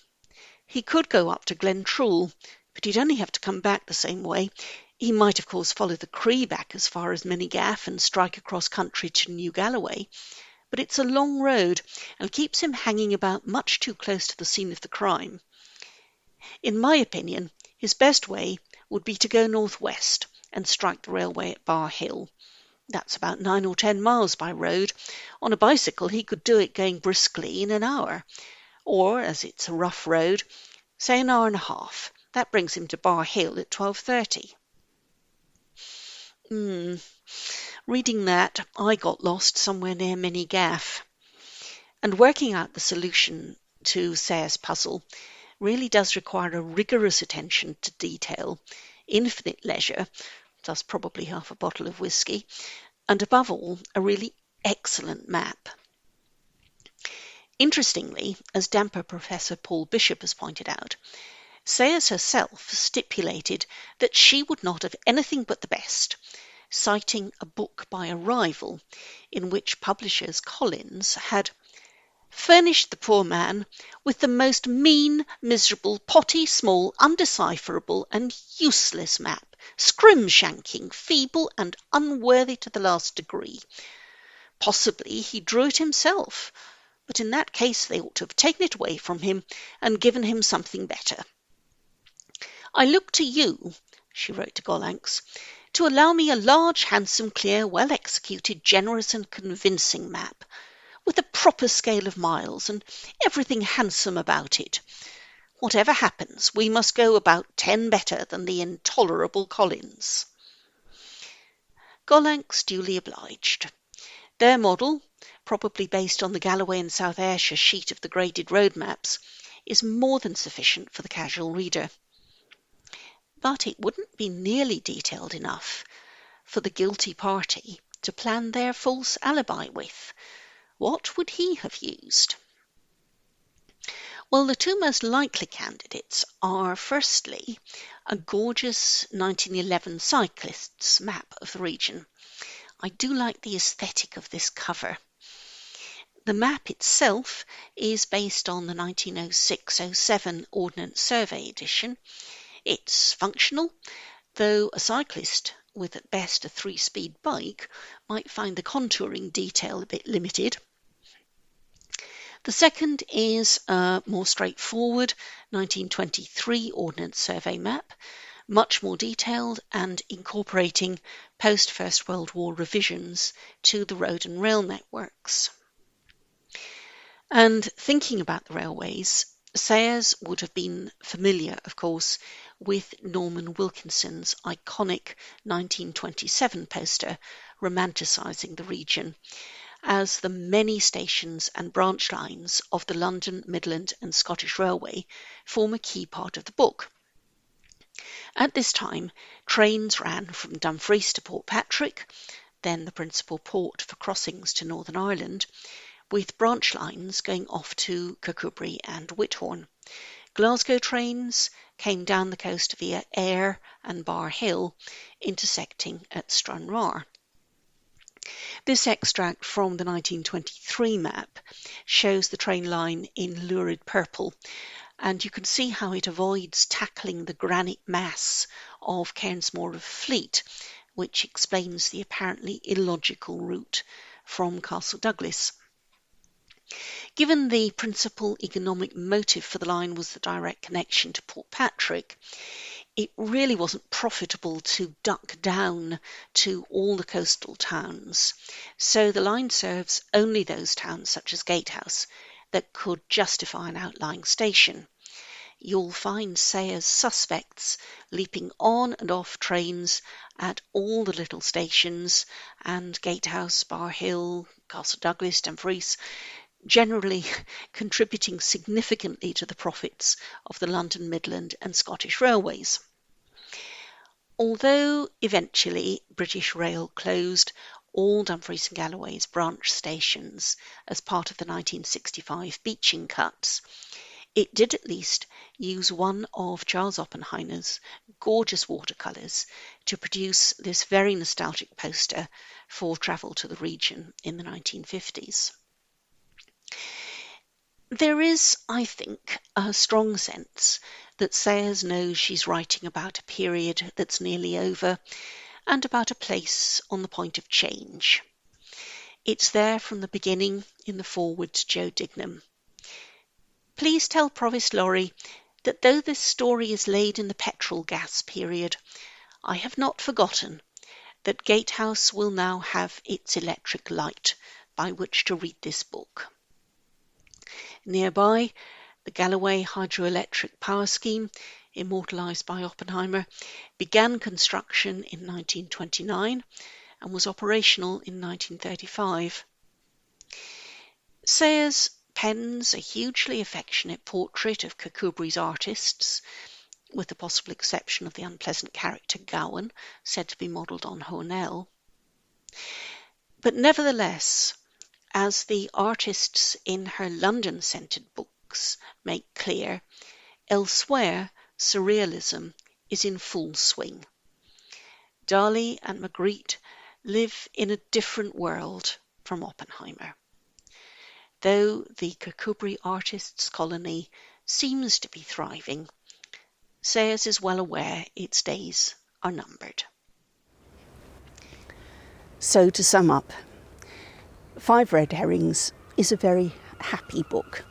"He could go up to Glentrool, but he'd only have to come back the same way. He might, of course, follow the Cree back as far as Minnigaff and strike across country to New Galloway, but it's a long road and keeps him hanging about much too close to the scene of the crime. In my opinion, his best way would be to go northwest and strike the railway at Bar Hill. That's about 9 or 10 miles by road. On a bicycle he could do it going briskly in an hour, or, as it's a rough road, say an hour and a half. That brings him to Bar Hill at 12:30. Reading that, I got lost somewhere near Minnigaff. And working out the solution to Sayre's puzzle really does require a rigorous attention to detail, infinite leisure, thus probably half a bottle of whiskey, and above all, a really excellent map. Interestingly, as Damper Professor Paul Bishop has pointed out, Sayers herself stipulated that she would not have anything but the best, citing a book by a rival in which publishers Collins had furnished the poor man with the most mean, miserable, potty, small, undecipherable and useless map, scrimshanking, feeble and unworthy to the last degree. Possibly he drew it himself, but in that case they ought to have taken it away from him and given him something better. I look to you, she wrote to Gollancz, to allow me a large, handsome, clear, well-executed, generous and convincing map, with a proper scale of miles and everything handsome about it. Whatever happens, we must go about 10 better than the intolerable Collins. Gollancz duly obliged. Their model, probably based on the Galloway and South Ayrshire sheet of the graded road maps, is more than sufficient for the casual reader. But it wouldn't be nearly detailed enough for the guilty party to plan their false alibi with. What would he have used? Well, the two most likely candidates are, firstly, a gorgeous 1911 cyclists map of the region. I do like the aesthetic of this cover. The map itself is based on the 1906-07 Ordnance Survey edition. It's functional, though a cyclist with at best a 3-speed bike might find the contouring detail a bit limited. The second is a more straightforward 1923 Ordnance Survey map, much more detailed and incorporating post-First World War revisions to the road and rail networks. And thinking about the railways, Sayers would have been familiar, of course, with Norman Wilkinson's iconic 1927 poster romanticising the region, as the many stations and branch lines of the London, Midland and Scottish Railway form a key part of the book. At this time, trains ran from Dumfries to Portpatrick, then the principal port for crossings to Northern Ireland, with branch lines going off to Kirkcudbright and Whithorn. Glasgow trains came down the coast via Ayr and Bar Hill, intersecting at Stranraer. This extract from the 1923 map shows the train line in lurid purple, and you can see how it avoids tackling the granite mass of Cairnsmore of Fleet, which explains the apparently illogical route from Castle Douglas. Given the principal economic motive for the line was the direct connection to Portpatrick, it really wasn't profitable to duck down to all the coastal towns, so the line serves only those towns such as Gatehouse that could justify an outlying station. You'll find Sayers' suspects leaping on and off trains at all the little stations, and Gatehouse, Bar Hill, Castle Douglas, Dumfries, generally contributing significantly to the profits of the London, Midland and Scottish railways. Although eventually British Rail closed all Dumfries and Galloway's branch stations as part of the 1965 beaching cuts, it did at least use one of Charles Oppenheimer's gorgeous watercolours to produce this very nostalgic poster for travel to the region in the 1950s. There is, I think, a strong sense that Sayers knows she's writing about a period that's nearly over and about a place on the point of change. It's there from the beginning in the foreword to Joe Dignam. Please tell Provost Laurie that though this story is laid in the petrol gas period, I have not forgotten that Gatehouse will now have its electric light by which to read this book. Nearby, the Galloway hydroelectric power scheme, immortalised by Oppenheimer, began construction in 1929 and was operational in 1935. Sayers pens a hugely affectionate portrait of Kirkcudbright's artists, with the possible exception of the unpleasant character Gowan, said to be modelled on Hornell. But nevertheless, as the artists in her London-centred books make clear, elsewhere surrealism is in full swing. Dali and Magritte live in a different world from Oppenheimer. Though the Kirkcudbright artists' colony seems to be thriving, Sayers is well aware its days are numbered. So to sum up, Five Red Herrings is a very happy book.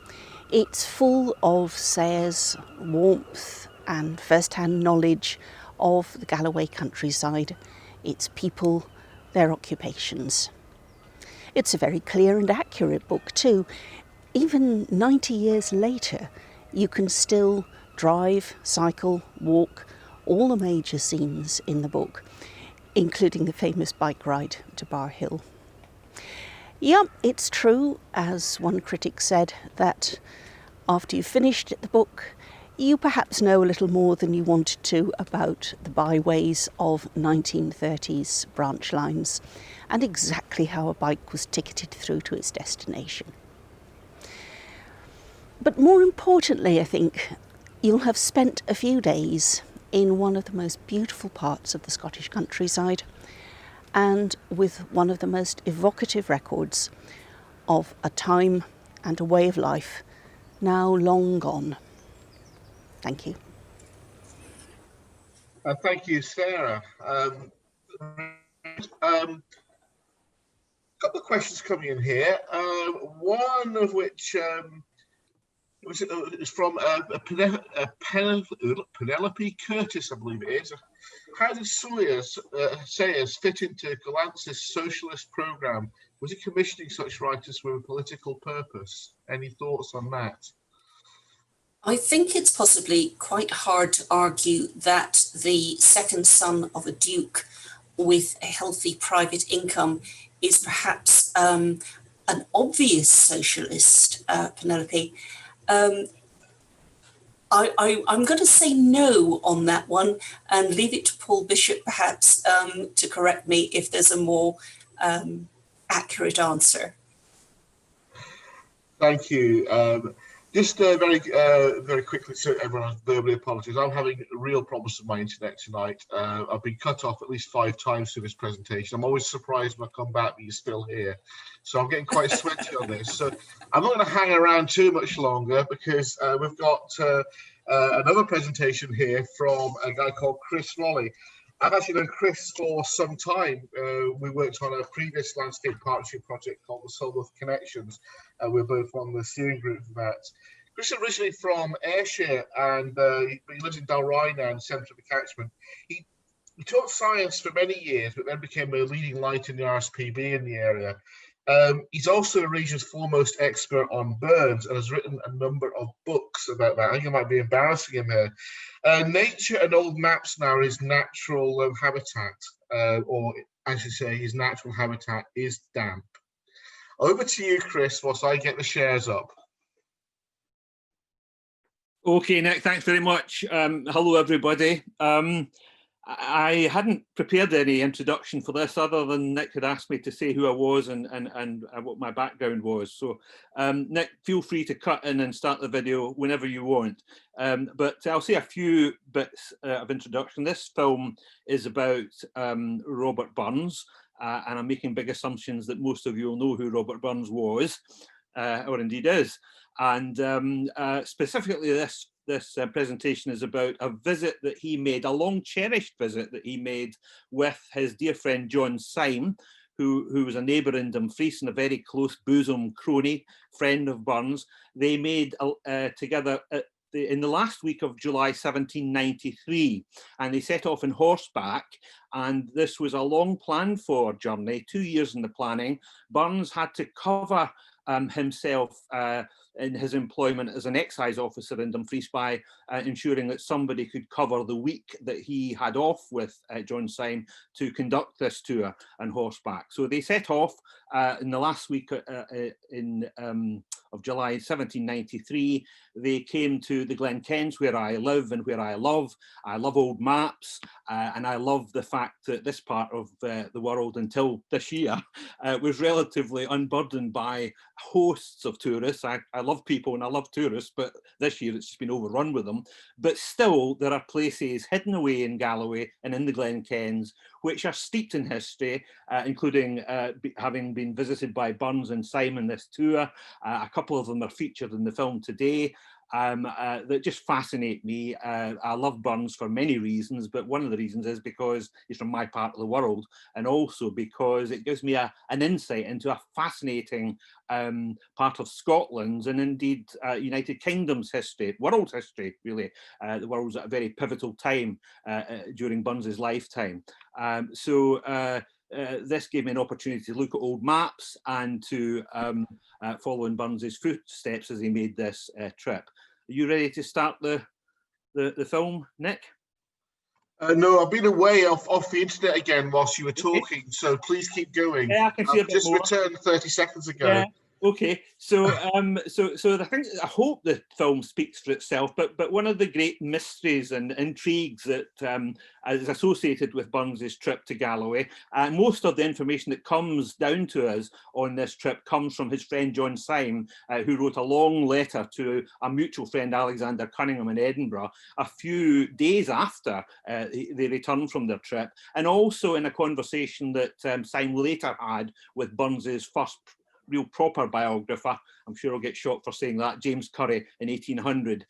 It's full of Sayers' warmth and first-hand knowledge of the Galloway countryside, its people, their occupations. It's a very clear and accurate book too. Even 90 years later, you can still drive, cycle, walk, all the major scenes in the book, including the famous bike ride to Bar Hill. Yep, it's true, as one critic said, that after you've finished the book, you perhaps know a little more than you wanted to about the byways of 1930s branch lines and exactly how a bike was ticketed through to its destination. But more importantly, I think, you'll have spent a few days in one of the most beautiful parts of the Scottish countryside and with one of the most evocative records of a time and a way of life now long gone. Thank you. Thank you, Sarah. A couple of questions coming in here. One of which is from Penelope Curtis, I believe it is. How did Sayers fit into Gollantz's socialist programme? Was he commissioning such writers with a political purpose? Any thoughts on that? I think it's possibly quite hard to argue that the second son of a duke with a healthy private income is perhaps an obvious socialist, Penelope. I'm going to say no on that one and leave it to Paul Bishop perhaps to correct me if there's a more accurate answer. Thank you. Just very quickly, so everyone verbally apologies. I'm having real problems with my internet tonight. I've been cut off at least 5 times through this presentation. I'm always surprised when I come back that you're still here. So I'm getting quite sweaty on this. So I'm not going to hang around too much longer because we've got another presentation here from a guy called Chris Rolley. I've actually known Chris for some time. We worked on a previous landscape partnership project called the Solworth Connections. We're both on the steering group for that. Chris is originally from Ayrshire and he lives in Dalry now in the centre of the catchment. He taught science for many years, but then became a leading light in the RSPB in the area. He's also the region's foremost expert on birds and has written a number of books about that. I think I might be embarrassing him here. Nature and Old Maps now is natural habitat, or I should say his natural habitat is damp. Over to you, Chris, whilst I get the shares up. Okay, Nick, thanks very much. Hello, everybody. I hadn't prepared any introduction for this other than Nick had asked me to say who I was and what my background was. So Nick, feel free to cut in and start the video whenever you want. But I'll say a few bits of introduction. This film is about Robert Burns, and I'm making big assumptions that most of you will know who Robert Burns was, or indeed is. And specifically this presentation is about a visit that he made, a long cherished visit that he made with his dear friend John Syme, who was a neighbour in Dumfries and a very close bosom crony friend of Burns. They made together in the last week of July 1793, and they set off on horseback, and this was a long planned for journey, 2 years in the planning. Burns had to cover himself in his employment as an excise officer in Dumfries by ensuring that somebody could cover the week that he had off with John Syme to conduct this tour on horseback. So they set off in the last week of July 1793, they came to the Glen Kens, where I live and where I love. I love old maps, and I love the fact that this part of the world, until this year, was relatively unburdened by hosts of tourists. I love people and I love tourists, but this year it's just been overrun with them. But still, there are places hidden away in Galloway and in the Glen Kens which are steeped in history, including having been visited by Burns and Simon this tour. A couple of them are featured in the film today. That just fascinate me. I love Burns for many reasons, but one of the reasons is because he's from my part of the world, and also because it gives me an insight into a fascinating part of Scotland's and indeed United Kingdom's history, world history, really. The world's at a very pivotal time during Burns's lifetime. This gave me an opportunity to look at old maps and to follow in Burns's footsteps as he made this trip. Are you ready to start the film, Nick? No, I've been away off the internet again whilst you were talking, so please keep going. Yeah, I can see a bit just more. returned 30 seconds ago. Yeah. Okay, so I hope the film speaks for itself, but one of the great mysteries and intrigues that is associated with Burns's trip to Galloway, most of the information that comes down to us on this trip comes from his friend John Syme, who wrote a long letter to a mutual friend, Alexander Cunningham, in Edinburgh, a few days after they returned from their trip, and also in a conversation that Syme later had with Burns's first real proper biographer, I'm sure I'll get shot for saying that, James Curry, in 1800,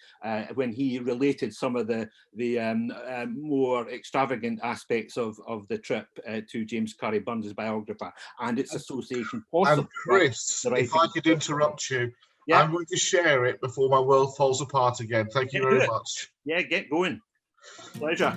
when he related some of the more extravagant aspects of the trip to James Curry, Burns's biographer, and its association possibly. And Chris, if I could interrupt you, yeah. I'm going to share it before my world falls apart again. Thank you very much. Yeah, get going. Pleasure.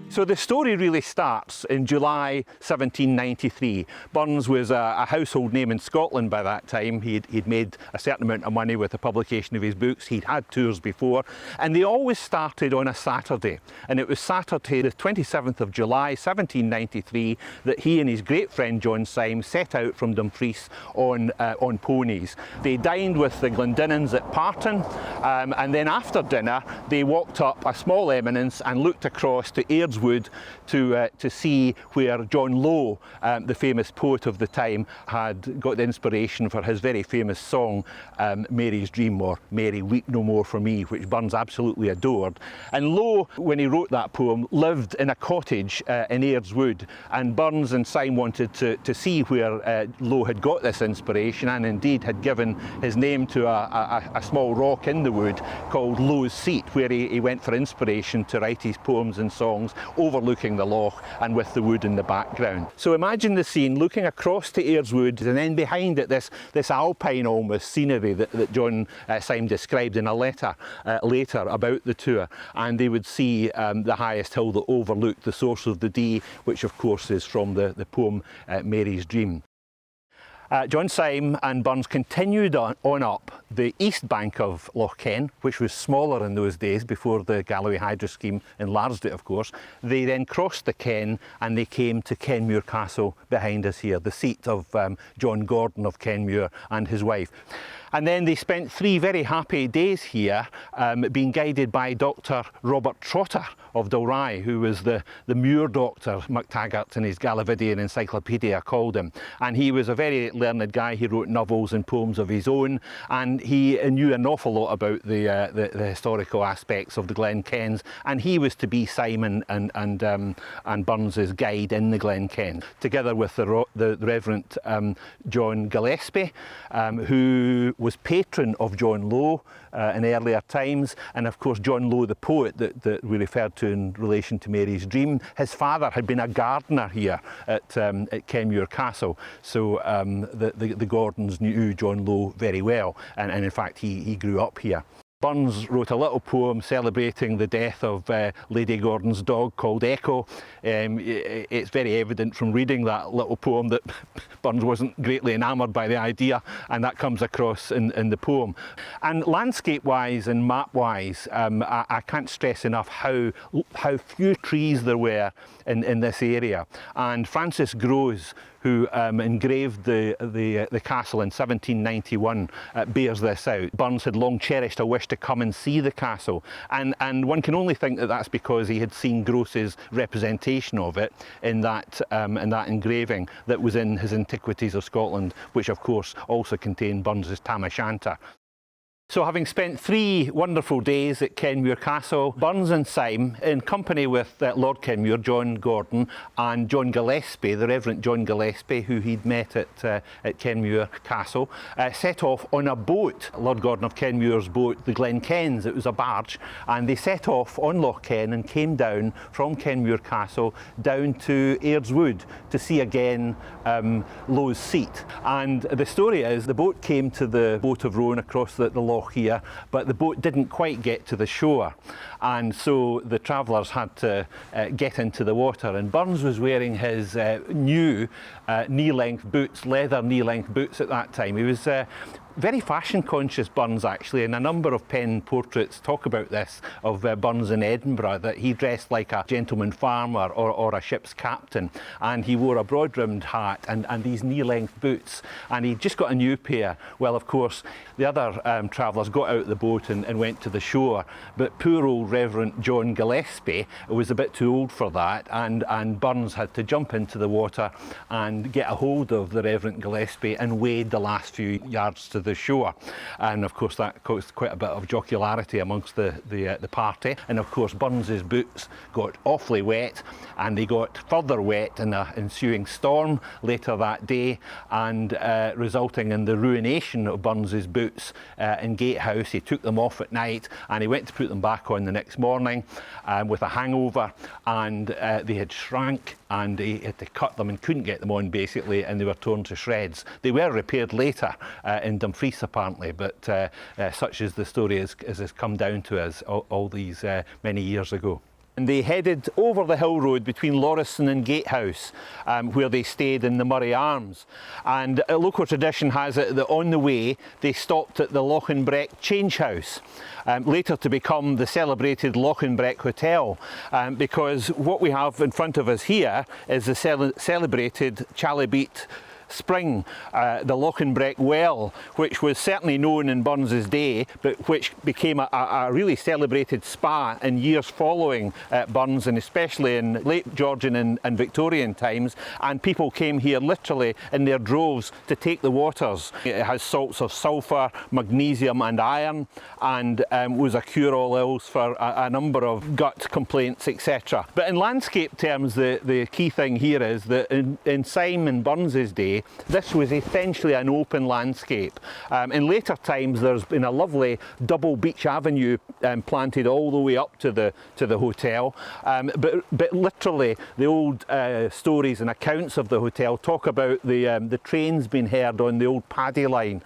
So the story really starts in July 1793. Burns was a household name in Scotland by that time. He'd made a certain amount of money with the publication of his books. He'd had tours before, and they always started on a Saturday. And it was Saturday, the 27th of July 1793, that he and his great friend John Syme set out from Dumfries on ponies. They dined with the Glendinans at Parton, and then after dinner they walked up a small eminence and looked across to Airdswood to see where John Lowe, the famous poet of the time, had got the inspiration for his very famous song, Mary's Dream, or Mary Weep No More for Me, which Burns absolutely adored. And Lowe, when he wrote that poem, lived in a cottage in Airdswood, and Burns and Syme wanted to see where Lowe had got this inspiration, and indeed had given his name to a small rock in the wood called Lowe's Seat, where he went for inspiration to write his poems and songs, overlooking the loch and with the wood in the background. So imagine the scene, looking across to Airdswood, and then behind it this alpine almost scenery that John Syme described in a letter later about the tour, and they would see the highest hill that overlooked the source of the Dee, which of course is from the poem Mary's Dream. John Syme and Burns continued on up the east bank of Loch Ken, which was smaller in those days before the Galloway Hydro Scheme enlarged it, of course. They then crossed the Ken and they came to Kenmure Castle behind us here, the seat of John Gordon of Kenmure and his wife. And then they spent 3 very happy days here, being guided by Dr. Robert Trotter of Dalry, who was the Muir doctor, MacTaggart in his Galavidian Encyclopedia called him. And he was a very learned guy. He wrote novels and poems of his own, and he knew an awful lot about the historical aspects of the Glen Kens, and he was to be Syme and Burns's guide in the Glen Ken, together with the Reverend John Gillespie, who was patron of John Lowe in earlier times, and of course John Lowe, the poet that we referred to in relation to Mary's Dream. His father had been a gardener here at Kenmure Castle, so the Gordons knew John Lowe very well, and in fact he grew up here. Burns wrote a little poem celebrating the death of Lady Gordon's dog called Echo. It's very evident from reading that little poem that Burns wasn't greatly enamoured by the idea, and that comes across in the poem. And landscape-wise and map-wise, I can't stress enough how few trees there were in this area. And Francis Grose, who engraved the castle in 1791, bears this out. Burns had long cherished a wish to come and see the castle, and one can only think that that's because he had seen Grose's representation of it in that engraving that was in his Antiquities of Scotland, which of course also contained Burns's Tam O'Shanter. So having spent 3 wonderful days at Kenmure Castle, Burns and Syme, in company with Lord Kenmure, John Gordon, and John Gillespie, the Reverend John Gillespie, who he'd met at Kenmure Castle, set off on a boat, Lord Gordon of Kenmure's boat, the Glenkens. It was a barge, and they set off on Loch Ken and came down from Kenmure Castle down to Aird's Wood to see again Low's Seat. And the story is the boat came to the Boat of Roan across the loch here, but the boat didn't quite get to the shore, and so the travellers had to get into the water, and Burns was wearing his new knee-length boots, leather knee-length boots at that time. He was very fashion conscious, Burns, actually, and a number of pen portraits talk about this of Burns in Edinburgh, that he dressed like a gentleman farmer or a ship's captain, and he wore a broad-brimmed hat and these knee-length boots, and he'd just got a new pair. Well, of course, the other travellers got out the boat and went to the shore, but poor old Reverend John Gillespie was a bit too old for that, and Burns had to jump into the water and get a hold of the Reverend Gillespie and wade the last few yards to the shore. And of course that caused quite a bit of jocularity amongst the party, and of course Burns's boots got awfully wet, and they got further wet in the ensuing storm later that day, and resulting in the ruination of Burns's boots in Gatehouse. He took them off at night and he went to put them back on the next morning with a hangover, and they had shrank, and he had to cut them and couldn't get them on basically, and they were torn to shreds. They were repaired later in Dumfries apparently, but such is the story as has come down to us all these many years ago. And they headed over the hill road between Lauriston and Gatehouse, where they stayed in the Murray Arms. And local tradition has it that on the way they stopped at the Lochinbreck Change House, later to become the celebrated Lochinbreck Hotel, because what we have in front of us here is the celebrated Chalybeate spring, the Lochinbreck well, which was certainly known in Burns's day, but which became a really celebrated spa in years following Burns, and especially in late Georgian and Victorian times, and people came here literally in their droves to take the waters. It has salts of sulphur, magnesium and iron, and was a cure-all ills for a number of gut complaints, etc. But in landscape terms, the key thing here is that in Syme and Burns's day, this was essentially an open landscape. In later times there's been a lovely double beech avenue planted all the way up to the hotel, but literally the old stories and accounts of the hotel talk about the trains being heard on the old paddy line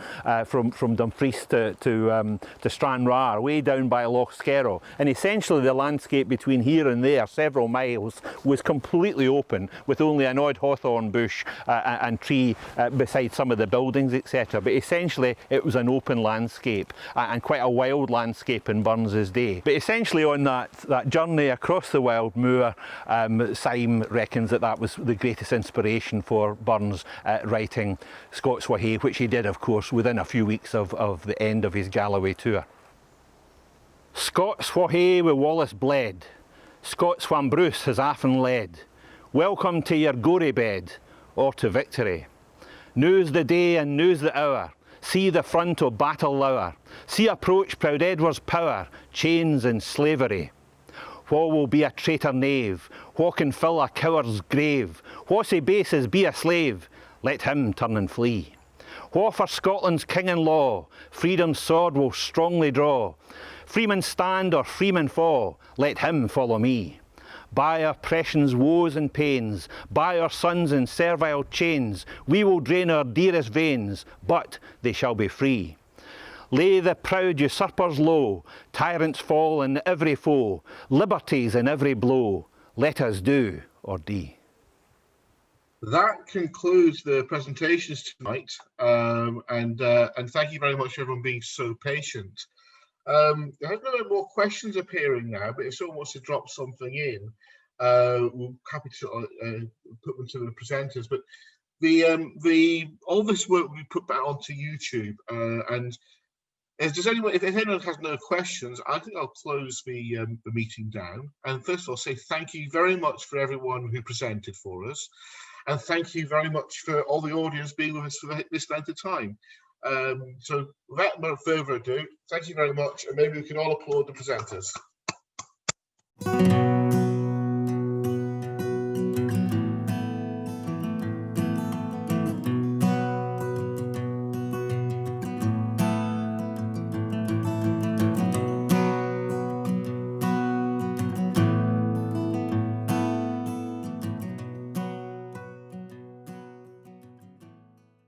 from Dumfries to Stranraer, way down by Loch Skerrow, and essentially the landscape between here and there, several miles, was completely open, with only an odd hawthorn bush and tree beside some of the buildings, etc. But essentially it was an open landscape, and quite a wild landscape in Burns's day. But essentially on that journey across the wild moor, Syme reckons that was the greatest inspiration for Burns writing Scots Wha Hae, which he did of course within a few weeks of the end of his Galloway tour. Scots Wha Hae wi' Wallace bled, Scots whan Bruce has often led, welcome to your gory bed, or to victory. Now's the day and now's the hour, see the front o' battle lower, see approach proud Edward's power, chains and slavery. Wha will be a traitor knave, wha can fill a coward's grave, wha sae base as be a slave, let him turn and flee. Wha for Scotland's king and law, freedom's sword will strongly draw, freeman stand or freeman fall, let him follow me. By our oppression's woes and pains, by our sons in servile chains, we will drain our dearest veins, but they shall be free. Lay the proud usurpers low, tyrants fall and every foe, liberties in every blow. Let us do or die. That concludes the presentations tonight, and thank you very much for everyone being so patient. There have no more questions appearing now, but if someone wants to drop something in, we're happy to put them to the presenters. But all this work will be put back onto YouTube, and if anyone has no questions, I think I'll close the meeting down. And first of all, say thank you very much for everyone who presented for us. And thank you very much for all the audience being with us for this length of time. So without no further ado, thank you very much, and maybe we can all applaud the presenters.